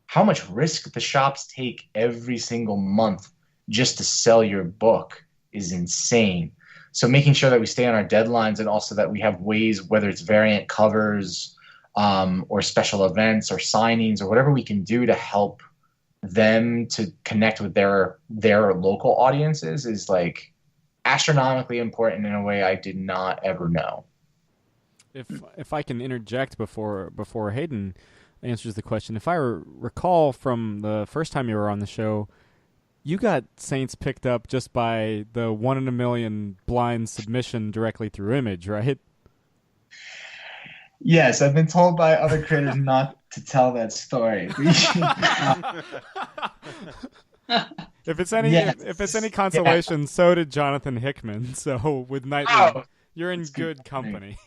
how much risk the shops take every single month just to sell your book is insane. So making sure that we stay on our deadlines, and also that we have ways, whether it's variant covers or special events or signings or whatever we can do to help them to connect with their local audiences, is astronomically important in a way I did not ever know. If I can interject before Hayden answers the question, if I recall from the first time you were on the show, you got Saints picked up just by the 1 in a million blind submission directly through Image, right? Yes, I've been told by other creators not to tell that story. If it's any Yes. if it's any consolation, so did Jonathan Hickman. So with Nightwing, Oh, you're in it's good company.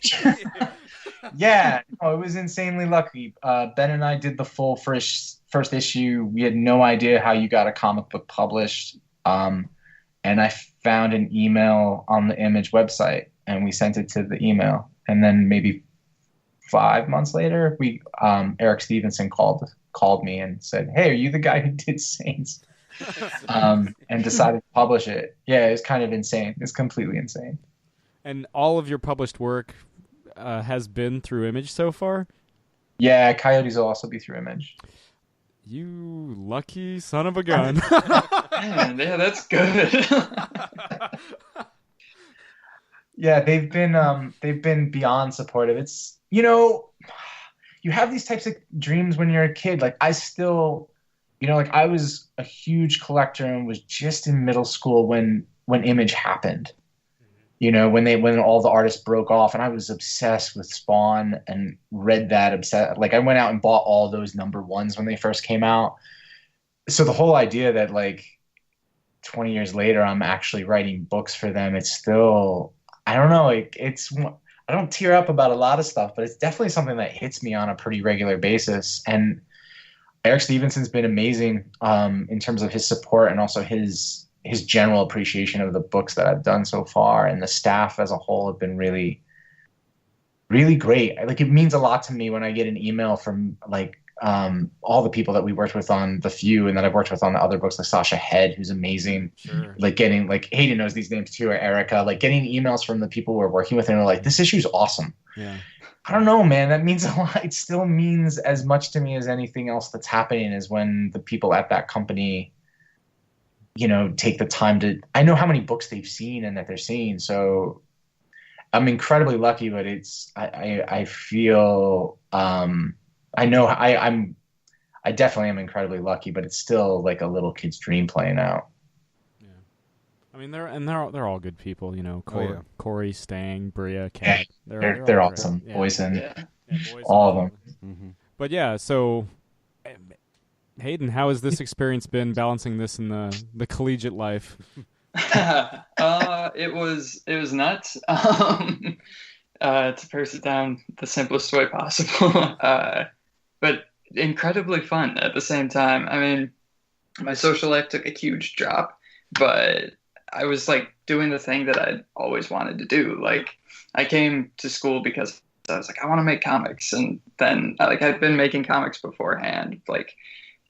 Yeah, no, it was insanely lucky. Ben and I did the full first issue. We had no idea how you got a comic book published. And I found an email on the Image website, and we sent it to the email. And then maybe 5 months later, Eric Stevenson called me and said, "Hey, are you the guy who did Saints?" And decided to publish it. Yeah, it's kind of insane. It's completely insane. And all of your published work has been through Image so far? Yeah, Coyotes will also be through Image. You lucky son of a gun. Man, yeah, that's good. Yeah, they've been beyond supportive. It's you have these types of dreams when you're a kid. Like I still, like I was a huge collector and was just in middle school when Image happened. When all the artists broke off, and I was obsessed with Spawn and read that like I went out and bought all those #1s when they first came out. So the whole idea that like 20 years later I'm actually writing books for them, it's still, I don't know, I don't tear up about a lot of stuff, but it's definitely something that hits me on a pretty regular basis. And Eric Stevenson's been amazing in terms of his support and also his general appreciation of the books that I've done so far, and the staff as a whole have been really, really great. Like it means a lot to me when I get an email from like all the people that we worked with on The Few and that I've worked with on the other books, like Sasha Head, who's amazing. Sure. Like getting, like Hayden knows these names too, or Erica, like getting emails from the people we're working with and they're like, "This issue's awesome." Yeah. I don't know, man. That means a lot. It still means as much to me as anything else that's happening is when the people at that company, take the time to, I know how many books they've seen and that they're seeing. So I'm incredibly lucky, but I feel, I know I definitely am incredibly lucky, but it's still like a little kid's dream playing out. Yeah. I mean, they're all good people, yeah. Corey, Stang, Bria, Kat. They're all awesome. great. Boyson, Yeah. Boyson, all of them. Mm-hmm. But yeah, so Hayden, how has this experience been balancing this in the collegiate life? It was nuts. To purse it down the simplest way possible, but incredibly fun at the same time. I mean, my social life took a huge drop, but I was like doing the thing that I'd always wanted to do. Like I came to school because I was like, I want to make comics, and then like I'd been making comics beforehand, like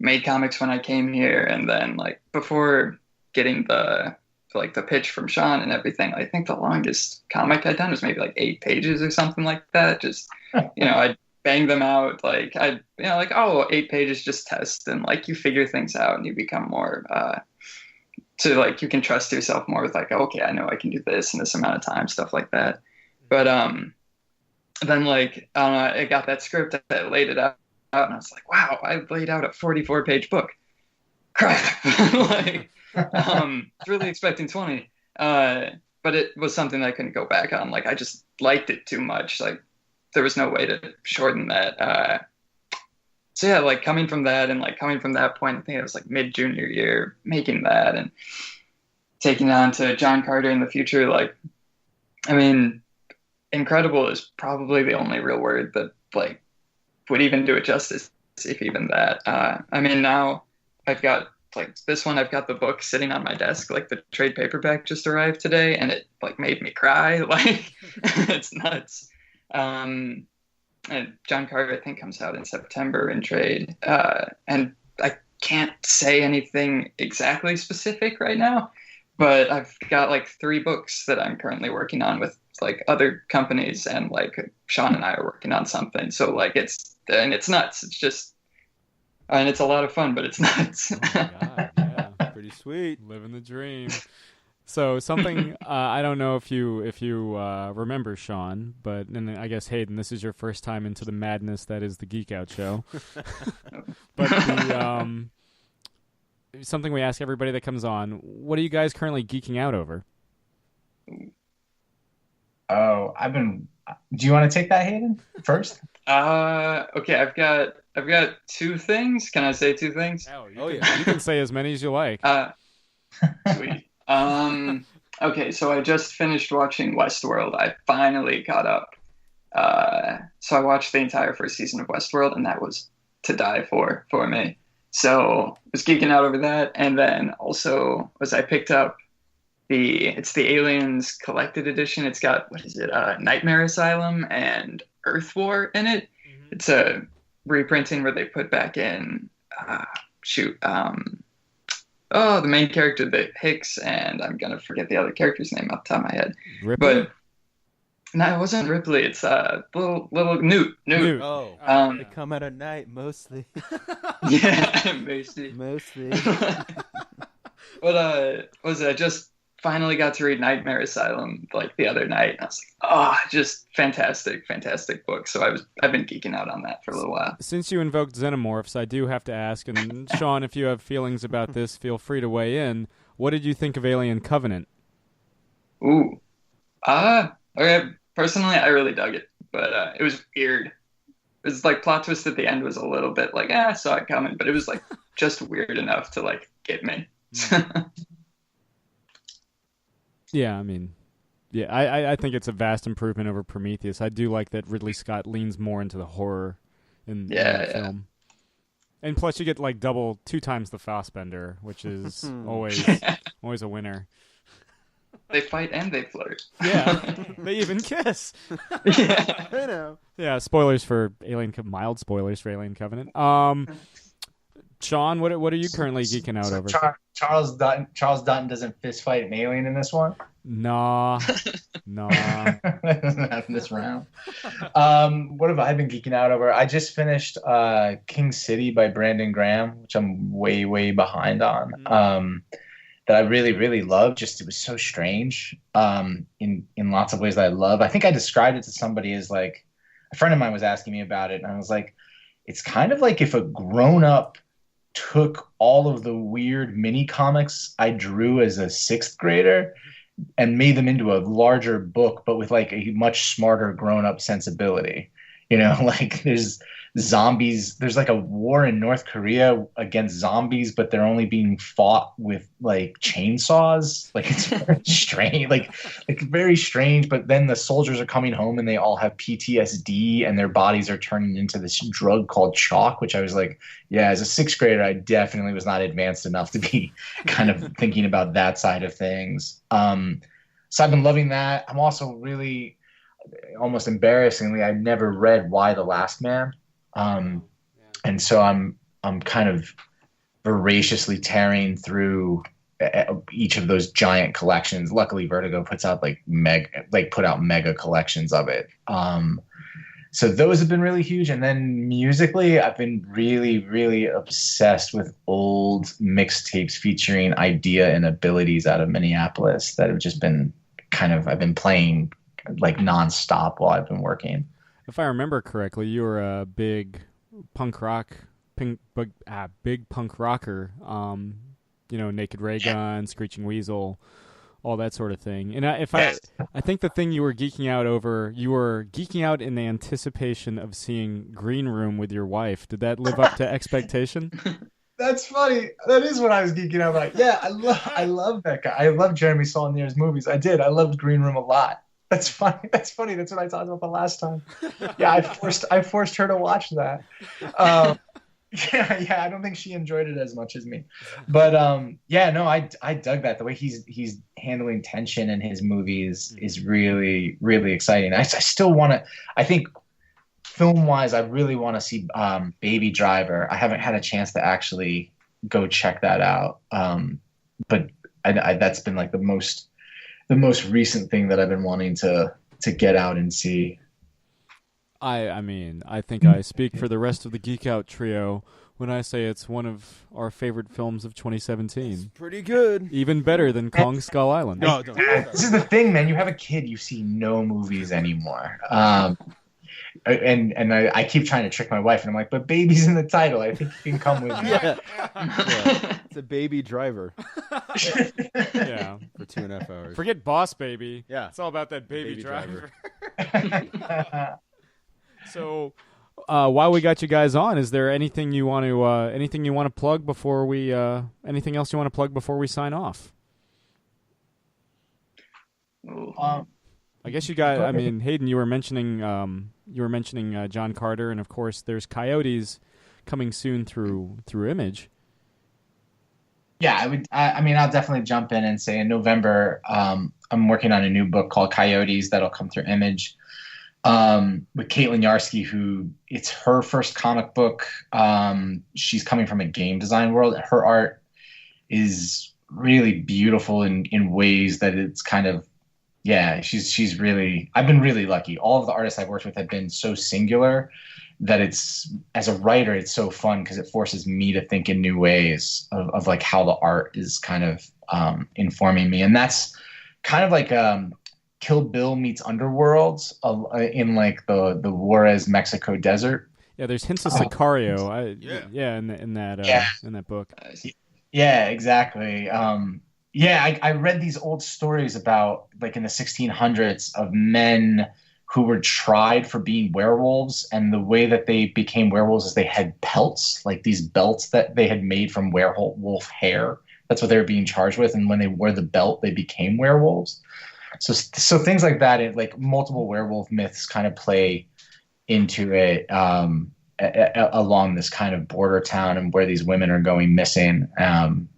made comics when I came here, and then like before getting the pitch from Sean and everything, I think the longest comic I'd done was maybe like 8 pages or something like that. Just, I'd bang them out. Like like, oh, 8 pages, just test. And like, you figure things out and you become more, to like, you can trust yourself more with like, okay, I know I can do this in this amount of time, stuff like that. But, then like, I got that script, I laid it out and I was like, wow, I laid out a 44-page book. Crap. Like, really expecting 20, but it was something that I couldn't go back on. Like I just liked it too much. Like there was no way to shorten that. So yeah, like coming from that point, I think it was like mid junior year, making that and taking it on to John Carter in the future. Like, I mean, incredible is probably the only real word that like would even do it justice, if even that. I mean, now I've got like this one, I've got the book sitting on my desk, like the trade paperback just arrived today, and it like made me cry. Like it's nuts. And John Carter, I think, comes out in September in trade. And I can't say anything exactly specific right now, but I've got like 3 books that I'm currently working on with like other companies, and like Sean and I are working on something. So like it's nuts. It's just, and it's a lot of fun, but it's nuts. Oh my God, yeah. Pretty sweet. Living the dream. So something I don't know if you remember, Sean, but and I guess Hayden, this is your first time into the madness that is the Geek Out Show. But the something we ask everybody that comes on: what are you guys currently geeking out over? Oh, do you want to take that, Hayden, first? Okay, I've got I've got two things. Can I say two things? You can say as many as you like. Sweet. Okay, so I just finished watching Westworld. I finally caught up. So I watched the entire first season of Westworld, and that was to die for me. So I was geeking out over that, and then also I picked up it's the Aliens Collected Edition. It's got, what is it, Nightmare Asylum and Earth War in it. Mm-hmm. It's a reprinting where they put back in the main character, the Hicks, and I'm gonna forget the other character's name off the top of my head. Ripley? But no, it wasn't Ripley. It's little Newt. Oh, they come at night mostly. Yeah, mostly. But I just finally got to read Nightmare Asylum like the other night, and I was like, just fantastic book. So I've been geeking out on that for a little while. Since you invoked xenomorphs, I do have to ask, and Sean, if you have feelings about this, feel free to weigh in. What did you think of Alien Covenant? Ooh, okay. Personally, I really dug it, but it was weird. It was like plot twist at the end was a little bit like, I saw it coming, but it was like just weird enough to like get me. Yeah, I mean, I think it's a vast improvement over Prometheus. I do like that Ridley Scott leans more into the horror in that film. And plus you get like two times the Fassbender, which is always a winner. They fight and they flirt. Yeah, they even kiss. Yeah, I know. Yeah, spoilers for mild spoilers for Alien Covenant. Sean, what are you currently geeking out over? Charles Dutton doesn't fist fight an alien in this one. Nah. That doesn't happen this round. What have I been geeking out over? I just finished King City by Brandon Graham, which I'm way behind on. That I really loved. Just it was so strange. In lots of ways that I love. I think I described it to somebody as like a friend of mine was asking me about it, and I was like, it's kind of like if a grown-up took all of the weird mini comics I drew as a sixth grader and made them into a larger book, but with like a much smarter grown-up sensibility. Like there's zombies. There's like a war in North Korea against zombies, but they're only being fought with like chainsaws. Like it's very strange, like very strange. But then the soldiers are coming home and they all have PTSD and their bodies are turning into this drug called chalk, which I was like, yeah, as a sixth grader, I definitely was not advanced enough to be kind of thinking about that side of things. So I've been loving that. I'm also really, almost embarrassingly, I've never read Why the Last Man. And so I'm kind of voraciously tearing through each of those giant collections. Luckily, Vertigo put out mega collections of it. So those have been really huge. And then musically, I've been really obsessed with old mixtapes featuring Idea and Abilities out of Minneapolis that have just been I've been playing like nonstop while I've been working. If I remember correctly, you were a big punk rocker. Naked Ray Gun, Screeching Weasel, all that sort of thing. And I think the thing you were geeking out over, you were geeking out in the anticipation of seeing Green Room with your wife. Did that live up to expectation? That's funny. That is what I was geeking out about. Yeah, I love that guy. I love Jeremy Saulnier's movies. I did. I loved Green Room a lot. That's funny. That's what I talked about the last time. Yeah, I forced her to watch that. Yeah, I don't think she enjoyed it as much as me. But I dug that. The way he's handling tension in his movies is really exciting. I still want to. I think film-wise, I really want to see Baby Driver. I haven't had a chance to actually go check that out. But that's been like the most recent thing that I've been wanting to get out and see. I mean, I think I speak for the rest of the Geek Out trio when I say it's one of our favorite films of 2017. It's pretty good. Even better than Kong Skull Island. No. This is the thing, man. You have a kid, you see no movies anymore. And I keep trying to trick my wife, and I'm like, but baby's in the title. I think you can come with me. Yeah. It's a Baby Driver. Yeah. For 2.5 hours. Forget Boss Baby. Yeah. It's all about that baby driver. So, while we got you guys on, is there anything you want to plug before we anything else you want to plug before we sign off? I guess you got. I mean, Hayden, you were mentioning John Carter, and of course, there's Coyotes coming soon through Image. Yeah, I mean, I'll definitely jump in and say in November, I'm working on a new book called Coyotes that'll come through Image, with Caitlin Yarsky, who it's her first comic book. She's coming from a game design world. Her art is really beautiful in ways that it's kind of, yeah, she's really, I've been really lucky. All of the artists I've worked with have been so singular that it's, as a writer, it's so fun because it forces me to think in new ways of like how the art is kind of informing me. And that's kind of like Kill Bill meets Underworld in like the Juarez, Mexico desert. Yeah, there's hints of Sicario. In that book. Yeah, exactly. I read these old stories about like in the 1600s of men who were tried for being werewolves, and the way that they became werewolves is they had pelts, like these belts that they had made from werewolf hair. That's what they were being charged with, and when they wore the belt, they became werewolves. So things like that, like multiple werewolf myths, kind of play into it along this kind of border town and where these women are going missing. And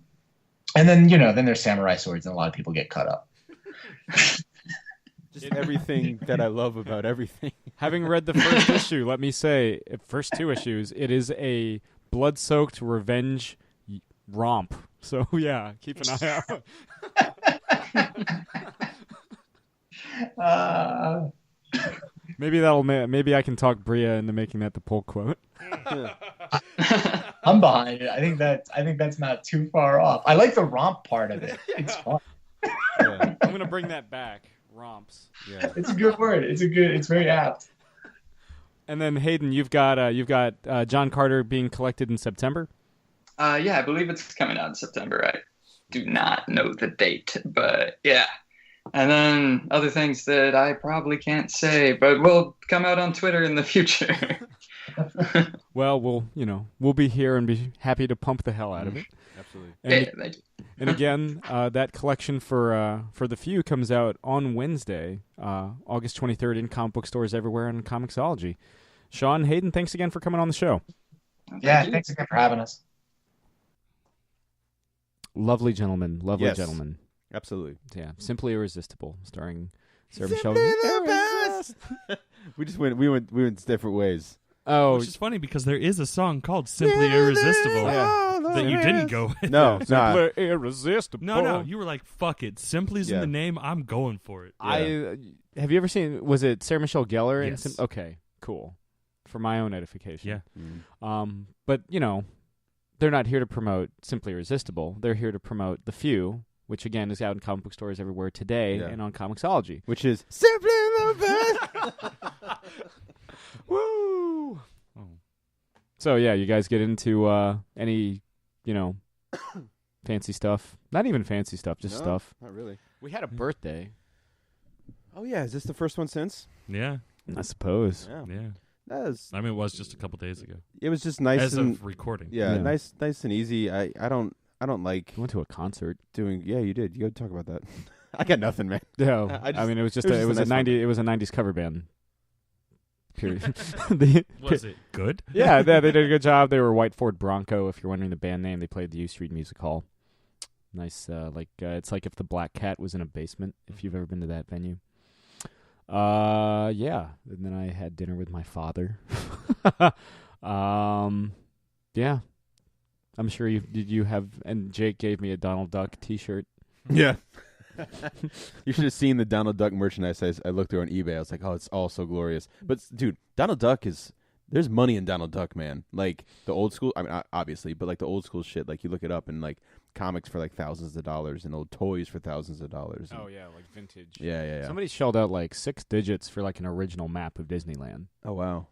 then then there's samurai swords, and a lot of people get cut up. Just everything that I love about everything. Having read the first issue, let me say, first 2 issues, it is a blood-soaked revenge romp. So yeah, keep an eye out. Maybe I can talk Bria into making that the pull quote. I'm behind it. I think that's not too far off. I like the romp part of it. It's fun. Yeah. I'm gonna bring that back. Romps. Yeah, it's a good word. It's very apt. And then Hayden, you've got John Carter being collected in September. Yeah, I believe it's coming out in September. I do not know the date, but yeah. And then other things that I probably can't say, but will come out on Twitter in the future. Well, we'll be here and be happy to pump the hell out of it. Absolutely. And again, that collection for The Few comes out on Wednesday, August 23rd, in comic book stores everywhere and Comixology. Sean, Hayden, thanks again for coming on the show. Thanks again for having us. Lovely gentlemen. Gentlemen. Absolutely. Yeah, Simply Irresistible, starring Sarah Simply Michelle. the best. we went different ways. Oh, which is funny because there is a song called "Simply Irresistible" that you didn't go with. No, Simply Irresistible. No, you were like, "Fuck it, Simply's in the name. I'm going for it." Yeah. Have you ever seen? Was it Sarah Michelle Gellar? Yes. Okay, cool. For my own edification. Yeah. But they're not here to promote Simply Irresistible. They're here to promote The Few, which again is out in comic book stores everywhere today and on Comixology. Which is Simply the best. Woo! Oh. So yeah, you guys get into any, fancy stuff? Not even fancy stuff, just stuff. Not really. We had a birthday. Oh yeah, is this the first one since? Yeah, I suppose. Yeah. I mean, it was just a couple days ago. It was just nice as and of recording. Yeah, nice and easy. I don't like. You went to a concert. Yeah, you did. You got to talk about that. I got nothing, man. No, I mean it was just a 90s cover band. Period. Was it good? Yeah, they did a good job. They were White Ford Bronco. If you're wondering the band name, they played the U Street Music Hall. Nice, it's like if the Black Cat was in a basement. If you've ever been to that venue. Yeah. And then I had dinner with my father. Yeah. I'm sure you have, and Jake gave me a Donald Duck T-shirt. Yeah. You should have seen the Donald Duck merchandise I looked through on eBay. I was like, oh, it's all so glorious. But, dude, Donald Duck there's money in Donald Duck, man. Like, the old school, I mean, obviously, but, like, the old school shit, like, you look it up and, like, comics for, like, thousands of dollars and old toys for thousands of dollars. Oh, yeah, like vintage. Yeah. Somebody shelled out, like, 6 digits for, like, an original map of Disneyland. Oh, wow.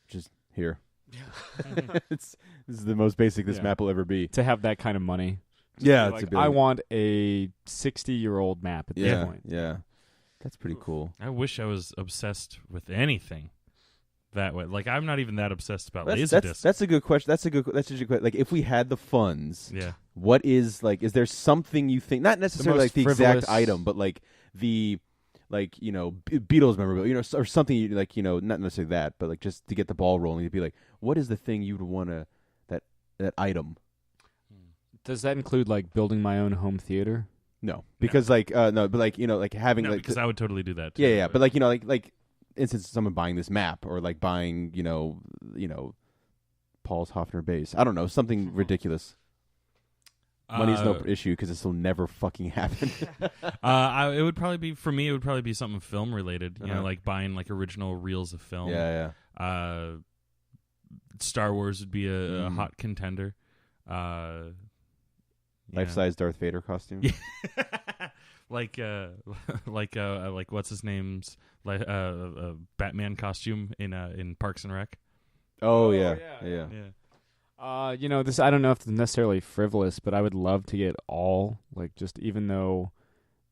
Just here. Yeah. This is the most basic this map will ever be. To have that kind of money. Yeah, like, I want a 60-year-old map at this point. Yeah, that's pretty cool. I wish I was obsessed with anything. that way. Like, I'm not even that obsessed about That's Laserdisc. that's a good question. That's a good question. Like, if we had the funds, Yeah. what is like? Is there something you think? Not necessarily like the exact frivolous item, but like the Beatles memorabilia, or something like not necessarily that, but like just to get the ball rolling. To be like, what is the thing you'd want to that item? Does that include like building my own home theater? No, because no, but like like having No, like because I would totally do that too. yeah, but like like instance someone buying this map or like buying Paul's Hofner bass. I don't know, something ridiculous. Money's no issue because this will never fucking happen. It would probably be for me. It would probably be something film related. You know, Uh-huh. like buying like original reels of film. Yeah. Star Wars would be a hot contender. Life-size Darth Vader costume. Yeah. like what's his name's Batman costume in Parks and Rec. Oh, yeah. yeah. This I don't know if it's necessarily frivolous, but I would love to get all just even though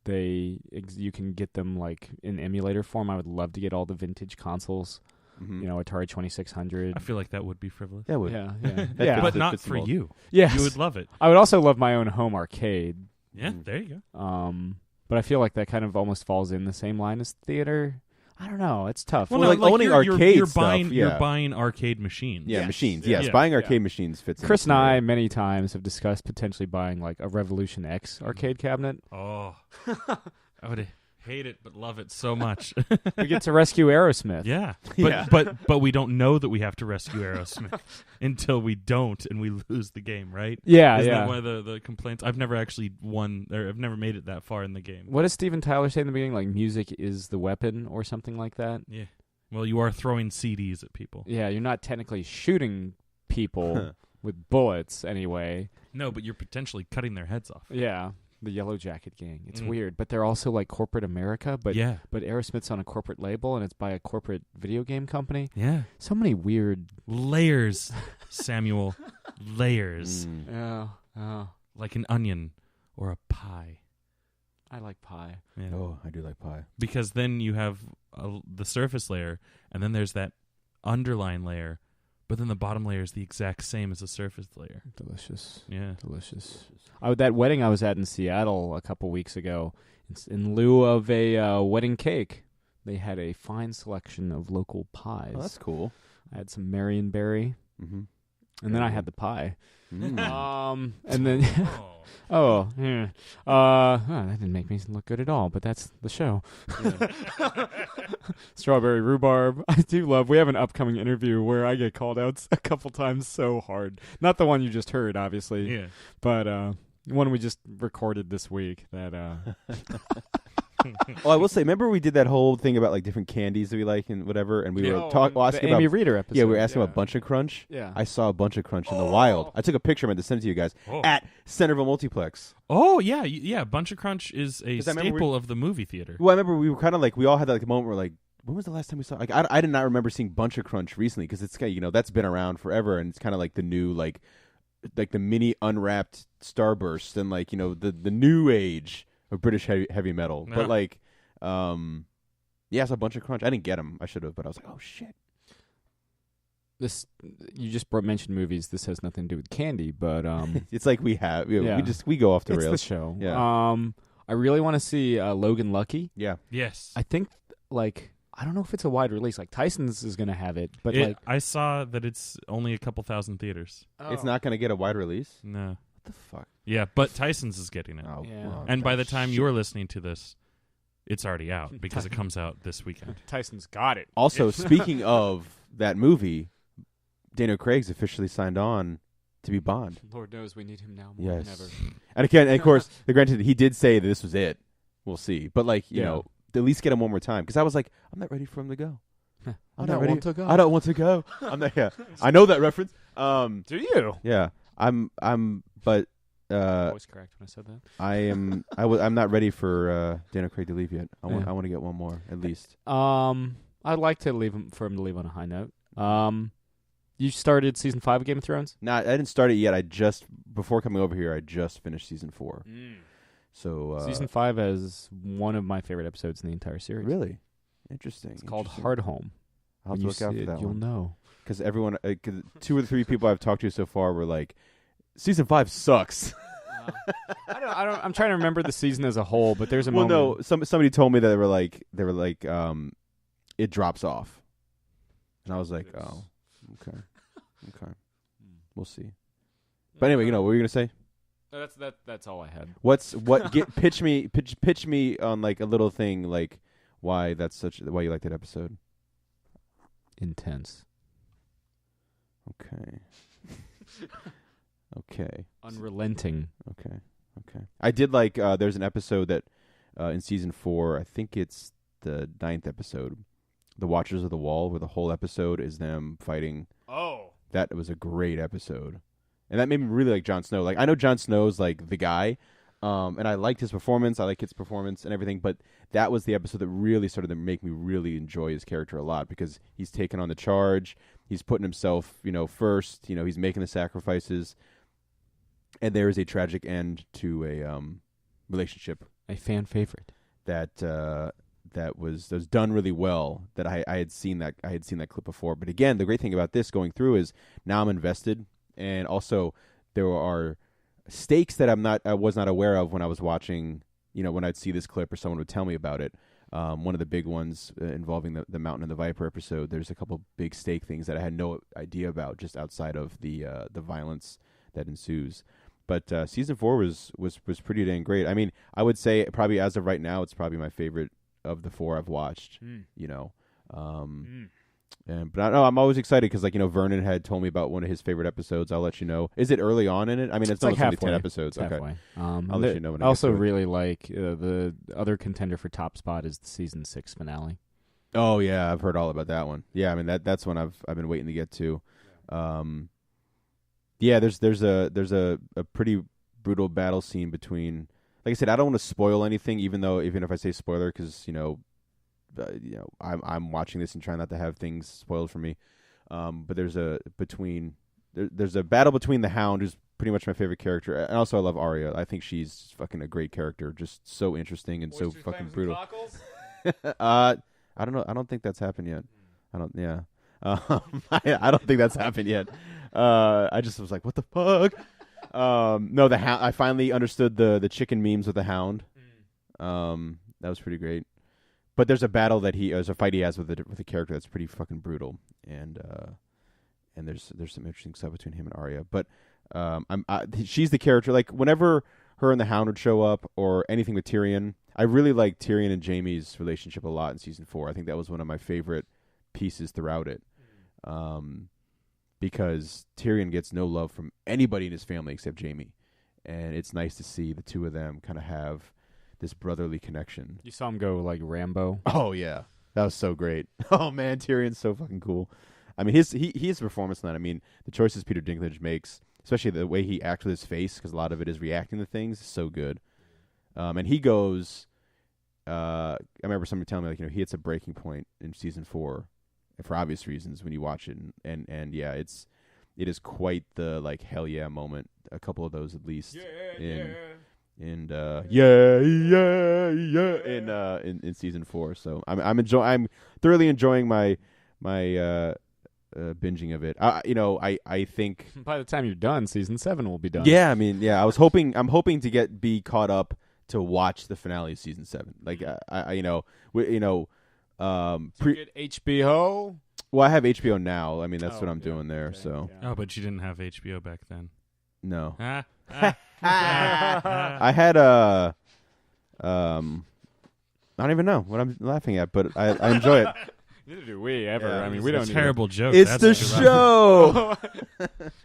you can get them like in emulator form. I would love to get all the vintage consoles. Mm-hmm. Atari 2600. I feel like that would be frivolous. That would. Yeah. Yeah. But That not fits the for mold. you. Yes. You would love it. I would also love my own home arcade. Yeah, there you go. But I feel like that kind of almost falls in the same line as theater. I don't know. It's tough. Well, like owning arcade you're stuff, buying, yeah. You're buying arcade machines. Yeah, Yes. machines. Yeah. Yes, Yeah. buying arcade machines fits. Chris in and I many times have discussed potentially buying like a Revolution X arcade cabinet. Oh, I would hate it, but love it so much. We get to rescue Aerosmith. Yeah, Yeah. but we don't know that we have to rescue Aerosmith until we don't, and we lose the game, right? Yeah, Isn't yeah. that one of the complaints? I've never actually won, or I've never made it that far in the game. What does Steven Tyler say in the beginning? Like music is the weapon or something like that? Yeah. Well, you are throwing CDs at people. Yeah, you're not technically shooting people with bullets anyway. No, but you're potentially cutting their heads off. Yeah, the Yellow Jacket Gang. It's weird, but they're also like corporate America. But yeah, but Aerosmith's on a corporate label and it's by a corporate video game company. yeah. So many weird Layers, Samuel. Layers. Yeah. Oh, Like an onion or a pie. I like pie. Yeah. Oh, I do like pie. Because then you have the surface layer, and then there's that underlying layer, but then the bottom layer is the exact same as the surface layer. Delicious. Yeah. Delicious. That wedding I was at in Seattle a couple weeks ago, in lieu of a wedding cake, they had a fine selection of local pies. Oh, that's cool. I had some Marionberry, Mm-hmm. and then I had the pie. Mm. And then Oh. yeah. That didn't make me look good at all, but that's the show. Strawberry rhubarb. I do love. We have an upcoming interview where I get called out a couple times so hard. Not the one you just heard, obviously, Yeah. but one we just recorded this week. That Oh, I will say, remember we did that whole thing about like different candies that we like and whatever, and we were the asking Amy about Reader episode. we were asking about Bunch of Crunch. Yeah. I saw a Bunch of Crunch in the wild. I took a picture. I meant to send it to you guys Oh. at Centerville Multiplex. Oh, yeah. Yeah. Bunch of Crunch is a 'Cause I remember staple of the movie theater. Well, I remember we were kind of like we all had like a moment where like, when was the last time we saw? Like, I did not remember seeing Bunch of Crunch recently because it's that's been around forever, and it's kind of like the new like the mini unwrapped Starburst and like the new age of British heavy metal. Yeah. But like, yeah, it's a Bunch of Crunch. I didn't get them. I should have, but I was like, oh shit. This you just mentioned movies. This has nothing to do with candy, but It's like we go off the it's rails. the show. Yeah. I really want to see Logan Lucky. Yeah. Yes. I think I don't know if it's a wide release. Like Tyson's is going to have it, but I saw that it's only a couple thousand theaters. It's not going to get a wide release. No. What the fuck? Yeah, but Tyson's is getting it. Oh, Yeah. well, And by the gosh. time you're listening to this, it's already out because it comes out this weekend. Tyson's got it. Also, speaking of that movie, Daniel Craig's officially signed on to be Bond. Lord knows we need him now more than Yes. ever. And again, of course, granted, he did say that this was it. We'll see. But like, you Yeah. know, at least get him one more time. Because I was like, I'm not ready for him to go. I I'm don't not ready want to go. I don't want to go. I'm not. Yeah, I know that reference. Do you? Yeah, but Voice cracked when I said that. I'm not ready for Daniel Craig to leave yet. I Yeah. want to get one more at least. I'd like to leave him to leave on a high note. You started season 5 of Game of Thrones? No, I didn't start it yet. Before coming over here, I just finished season 4. So Season 5 has one of my favorite episodes in the entire series. really interesting. It's called Interesting. Hard Home. I'll have When to you look out see for it, that you'll one. know. Because everyone, 'cause 2 or 3 people I've talked to so far were like, season 5 sucks. I'm trying to remember the season as a whole, but there's a Well, moment. no, somebody told me that they were like, it drops off, and I was like, oh, okay, we'll see. But anyway, what were you gonna say? That's all I had. Pitch me on like a little thing like why you like that episode. Intense. Okay. Unrelenting. Okay. I did like. There's an episode that in season 4, I think it's the 9th episode, The Watchers of the Wall, where the whole episode is them fighting. Oh. That was a great episode, and that made me really like Jon Snow. Like, I know Jon Snow's like the guy, and I liked his performance. I like Kit's performance and everything, but that was the episode that really started to make me really enjoy his character a lot, because he's taken on the charge. He's putting himself, first. He's making the sacrifices. And there is a tragic end to a relationship, A fan favorite. that was done really well. That I had seen that clip before. But again, the great thing about this going through is now I'm invested, and also there are stakes that I was not aware of when I was watching. When I'd see this clip or someone would tell me about it. One of the big ones involving the Mountain and the Viper episode. There's a couple big stake things that I had no idea about, just outside of the violence that ensues. But season 4 was pretty dang great. I mean, I would say probably as of right now, it's probably my favorite of the 4 I've watched. But I know I'm always excited because Vernon had told me about one of his favorite episodes. I'll let you know. Is it early on in it? I mean, it's like only halfway. 10 episodes. It's Okay, halfway. I'll let you know when I I also get to it. really like the other contender for top spot is the season 6 finale. Oh yeah, I've heard all about that one. Yeah, I mean that's one I've been waiting to get to. Yeah, there's a pretty brutal battle scene between. Like I said, I don't want to spoil anything, even if I say spoiler, because I'm watching this and trying not to have things spoiled for me. But there's a battle between the Hound, who's pretty much my favorite character, and also I love Arya. I think she's fucking a great character, just so interesting and so fucking brutal. I don't know. I don't think that's happened yet. I don't. Yeah. I don't think that's happened yet. I just was like, what the fuck? No, the Hound. I finally understood the chicken memes with the Hound. That was pretty great. But there's a fight he has with a character that's pretty fucking brutal, and there's some interesting stuff between him and Arya. But she's the character. Like, whenever her and the Hound would show up, or anything with Tyrion, I really liked Tyrion and Jaime's relationship a lot in season 4. I think that was one of my favorite pieces throughout it. Because Tyrion gets no love from anybody in his family except Jaime, and it's nice to see the two of them kind of have this brotherly connection. You saw him go like Rambo. Oh yeah, that was so great. Oh man, Tyrion's so fucking cool. I mean, his performance in that. I mean, the choices Peter Dinklage makes, especially the way he acts with his face, because a lot of it is reacting to things, is so good. And he goes. I remember somebody telling me he hits a breaking point in season 4. For obvious reasons, when you watch it, and yeah, it is quite the hell yeah moment. A couple of those at least in season 4. So I'm thoroughly enjoying my binging of it. I think By the time you're done, season 7 will be done. Yeah, I mean, yeah, I'm hoping to be caught up to watch the finale of season 7. Like So you get HBO. Well, I have HBO now. I mean, that's what I'm doing there. Okay, So yeah. Oh, but you didn't have HBO back then. no, Ah. I had I don't even know what I'm laughing at, but I enjoy it. Neither do we ever. Yeah, I mean, It's we a don't. terrible joke. It's That's the what you love. show.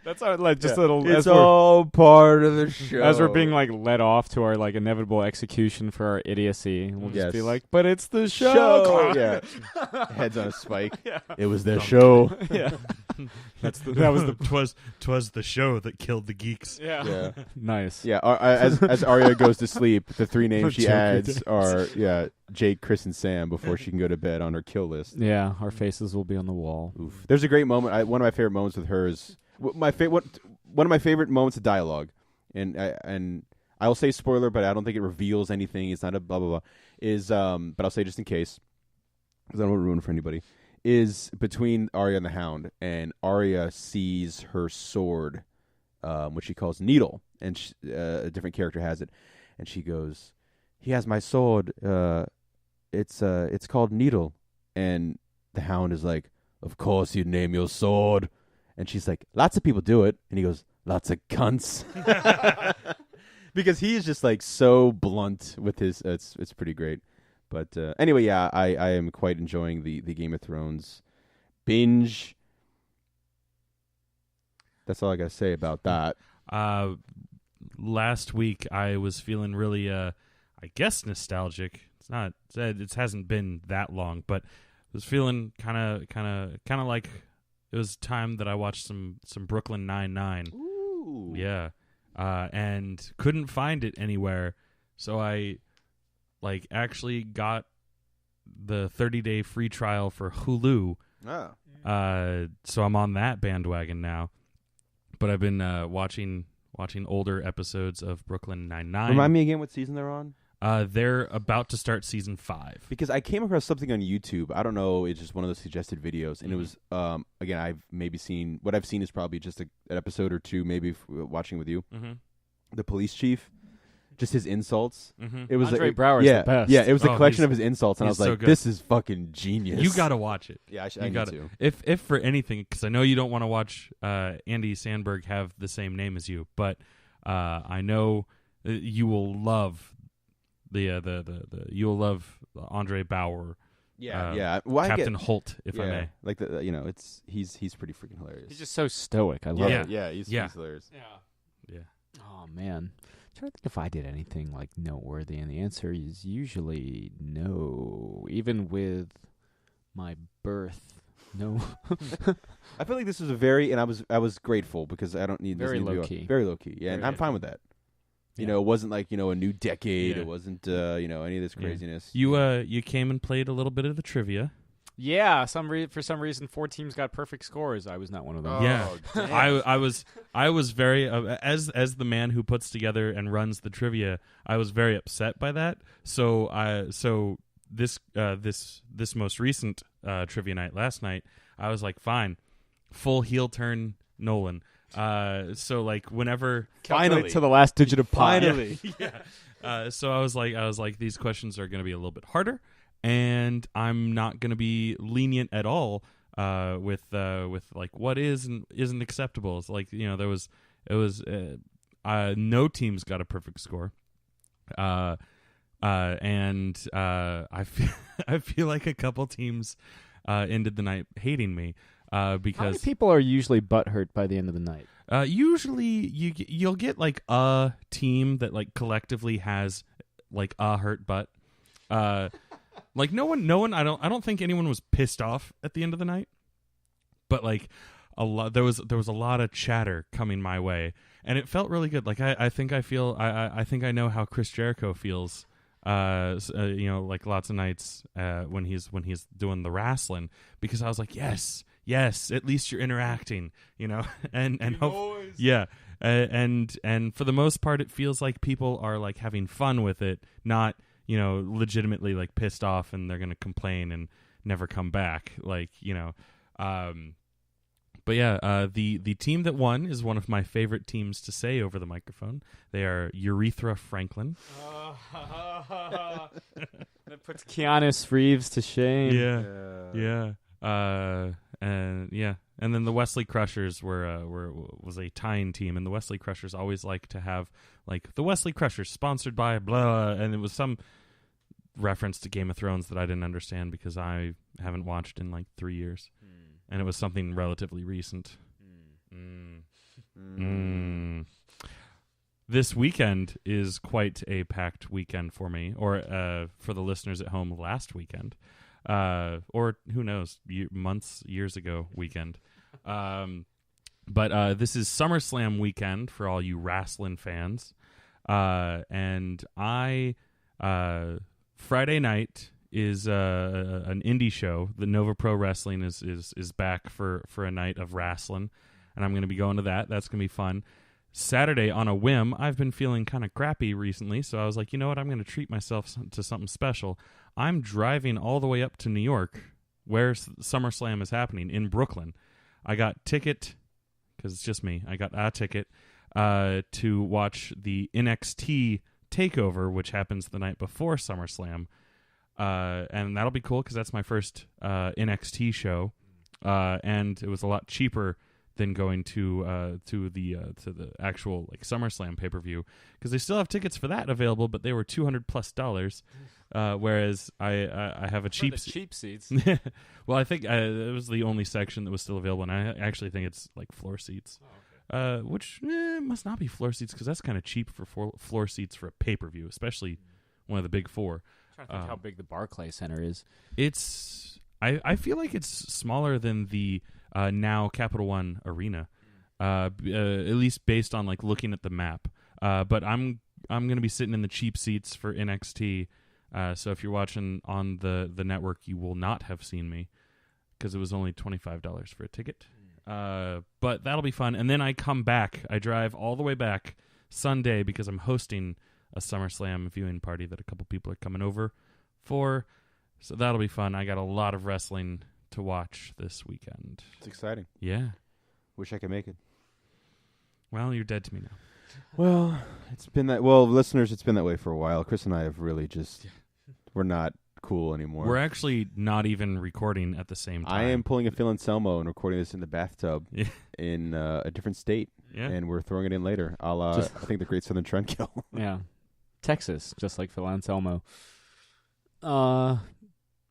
That's our just Yeah. a little. It's as we're- all part of the show. As we're being led off to our inevitable execution for our idiocy, we'll just be Yes. like, "But it's the show." Yeah, heads on a spike. Yeah. It was their show. Yeah. That was the Twas the show that killed the geeks. yeah. Yeah. Nice. Yeah, as Arya goes to sleep, the 3 names she Joker adds days. are Jake, Chris, and Sam before she can go to bed on her kill list. Yeah, our faces will be on the wall. Oof. There's a great moment. One of my favorite moments with her is one of my favorite moments of dialogue, and I will say spoiler, but I don't think it reveals anything. It's not a blah blah blah. But I'll say just in case, because I don't want to ruin it for anybody. is between Arya and the Hound, and Arya sees her sword, which she calls Needle, and a different character has it, and she goes, "He has my sword. It's called Needle," and the Hound is like, "Of course you name your sword," and she's like, "Lots of people do it," and he goes, "Lots of cunts," because he is just like so blunt with his. It's pretty great. But anyway, yeah, I am quite enjoying the Game of Thrones binge. That's all I got to say about that. Last week I was feeling really, I guess, nostalgic. It hasn't been that long, but I was feeling kind of like it was time that I watched some Brooklyn Nine-Nine. Ooh. Yeah, and couldn't find it anywhere, so I actually got the 30-day free trial for Hulu. Oh. So I'm on that bandwagon now. But I've been watching older episodes of Brooklyn Nine-Nine. Remind me again what season they're on? They're about to start season 5. Because I came across something on YouTube. I don't know. It's just one of those suggested videos, and it was again. I've maybe seen what I've seen is probably just an episode or two, maybe watching with you. Mm-hmm. The police chief. Just his insults. Mm-hmm. It was Andre like, Brower's yeah, the best. Yeah, it was a Oh, collection of his insults, and I was so like, good. "This is fucking genius." You got to watch it. Yeah, I You need gotta, to. if for anything, because I know you don't want to watch Andy Sandberg have the same name as you, but I know you will love you will love Andre Bauer. Yeah, yeah. Well, Captain Holt, if I may. like he's pretty freaking hilarious. He's just so stoic. I love Yeah. it. Yeah, he's hilarious. Yeah. Oh man, I'm trying to think if I did anything like noteworthy, and the answer is usually no. Even with my birth, no. I feel like this was a very, and I was grateful because I don't need Very this need to low be key. very low key. Yeah, and Very I'm low fine key. with that. You Yeah. know, it wasn't like a new decade. Yeah. It wasn't any of this Yeah. craziness. You came and played a little bit of the trivia. Yeah, for some reason, 4 teams got perfect scores. I was not one of them. Yeah. damn. I was very as the man who puts together and runs the trivia. I was very upset by that. So this most recent trivia night last night, I was like, fine, full heel turn Nolan. So like whenever Calculate to the last digit of pi. Finally. yeah. So I was like these questions are going to be a little bit harder, and I'm not going to be lenient at all with like what is and isn't acceptable. It's like it was no teams got a perfect score, and I feel like a couple teams ended the night hating me How many because people are usually butthurt by the end of the night? usually you'll get like a team that like collectively has like a hurt butt. Like no one. I don't think anyone was pissed off at the end of the night, but like a lot. There was a lot of chatter coming my way, and it felt really good. Like I think I know how Chris Jericho feels. Like lots of nights when he's doing the wrestling, because I was like, yes, at least you're interacting, and yeah. And for the most part, it feels like people are like having fun with it, not legitimately like pissed off and they're gonna complain and never come back. Like but yeah, the team that won is one of my favorite teams to say over the microphone. They are Urethra Franklin. That puts Keanu Reeves to shame. Yeah. And then the Wesley Crushers was a tying team, and the Wesley Crushers always like to have like the Wesley Crushers sponsored by blah, and it was some reference to Game of Thrones that I didn't understand because I haven't watched in like 3 years, and it was something relatively recent. This weekend is quite a packed weekend for me, or for the listeners at home, last weekend. Or who knows, years ago weekend. But this is SummerSlam weekend for all you wrestling fans. And Friday night is an indie show. The Nova Pro Wrestling is back for a night of wrestling, and I'm going to be going to that. That's going to be fun. Saturday, on a whim, I've been feeling kind of crappy recently, so I was like, you know what, I'm going to treat myself to something special. I'm driving all the way up to New York where SummerSlam is happening in Brooklyn. I got ticket, because it's just me, I got a ticket to watch the NXT TakeOver, which happens the night before SummerSlam. And that'll be cool because that's my first NXT show. And it was a lot cheaper than going to the actual like SummerSlam pay-per-view, because they still have tickets for that available, but they were $200+. Whereas I have a cheap cheap seats. Well, I think it was the only section that was still available, and I actually think it's like floor seats. Oh, okay. Which must not be floor seats, because that's kind of cheap for floor seats for a pay-per-view, especially one of the big four. I'm trying to think how big the Barclays Center is. It's I feel like it's smaller than the now Capital One Arena, at least based on like looking at the map. But I'm going to be sitting in the cheap seats for NXT. So if you're watching on the network, you will not have seen me, because it was only $25 for a ticket. But that'll be fun. And then I come back. I drive all the way back Sunday, because I'm hosting a SummerSlam viewing party that a couple people are coming over for. So that'll be fun. I got a lot of wrestling to watch this weekend. It's exciting. Yeah. Wish I could make it. Well, you're dead to me now. Well, it's been that. Well, listeners, it's been that way for a while. Chris and I have really just. We're not cool anymore. We're actually not even recording at the same time. I am pulling a Phil Anselmo and recording this in the bathtub in a different state, and we're throwing it in later. I think the Great Southern Trendkill. Yeah. Texas, just like Phil Anselmo.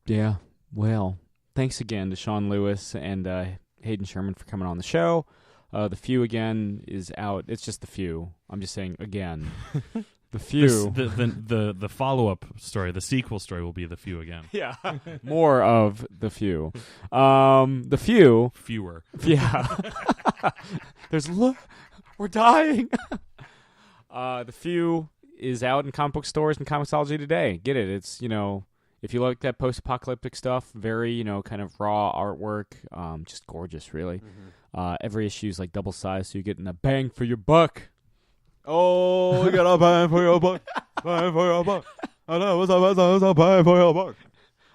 Yeah. Well, thanks again to Sean Lewis and Hayden Sherman for coming on the show. The Few again is out. It's just The Few. I'm just saying again. The Few. The follow-up story, the sequel story will be The Few again. Yeah. More of The Few. The Few. Fewer. Yeah. We're dying. The Few is out in comic book stores and Comixology today. Get it. It's, if you like that post-apocalyptic stuff, very, kind of raw artwork, just gorgeous, really. Mm-hmm. Every issue is like double size, so you're getting a bang for your buck. Oh, you got a bang for your buck. Bang for your buck. I know what's a bang for your buck.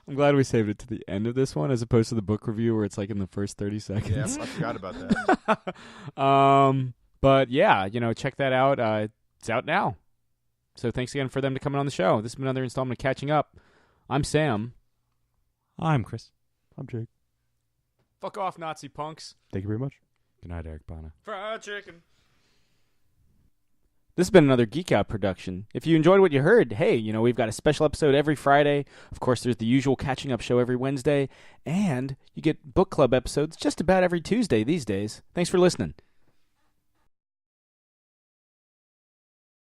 I'm glad we saved it to the end of this one as opposed to the book review where it's like in the first 30 seconds. Yeah, I forgot about that. But yeah, check that out. It's out now. So thanks again for them to coming on the show. This has been another installment of Catching Up. I'm Sam. I'm Chris. I'm Jake. Fuck off, Nazi punks. Thank you very much. Good night, Eric Bana. Fried chicken. This has been another Geek Out production. If you enjoyed what you heard, hey, we've got a special episode every Friday. Of course, there's the usual Catching Up show every Wednesday. And you get book club episodes just about every Tuesday these days. Thanks for listening.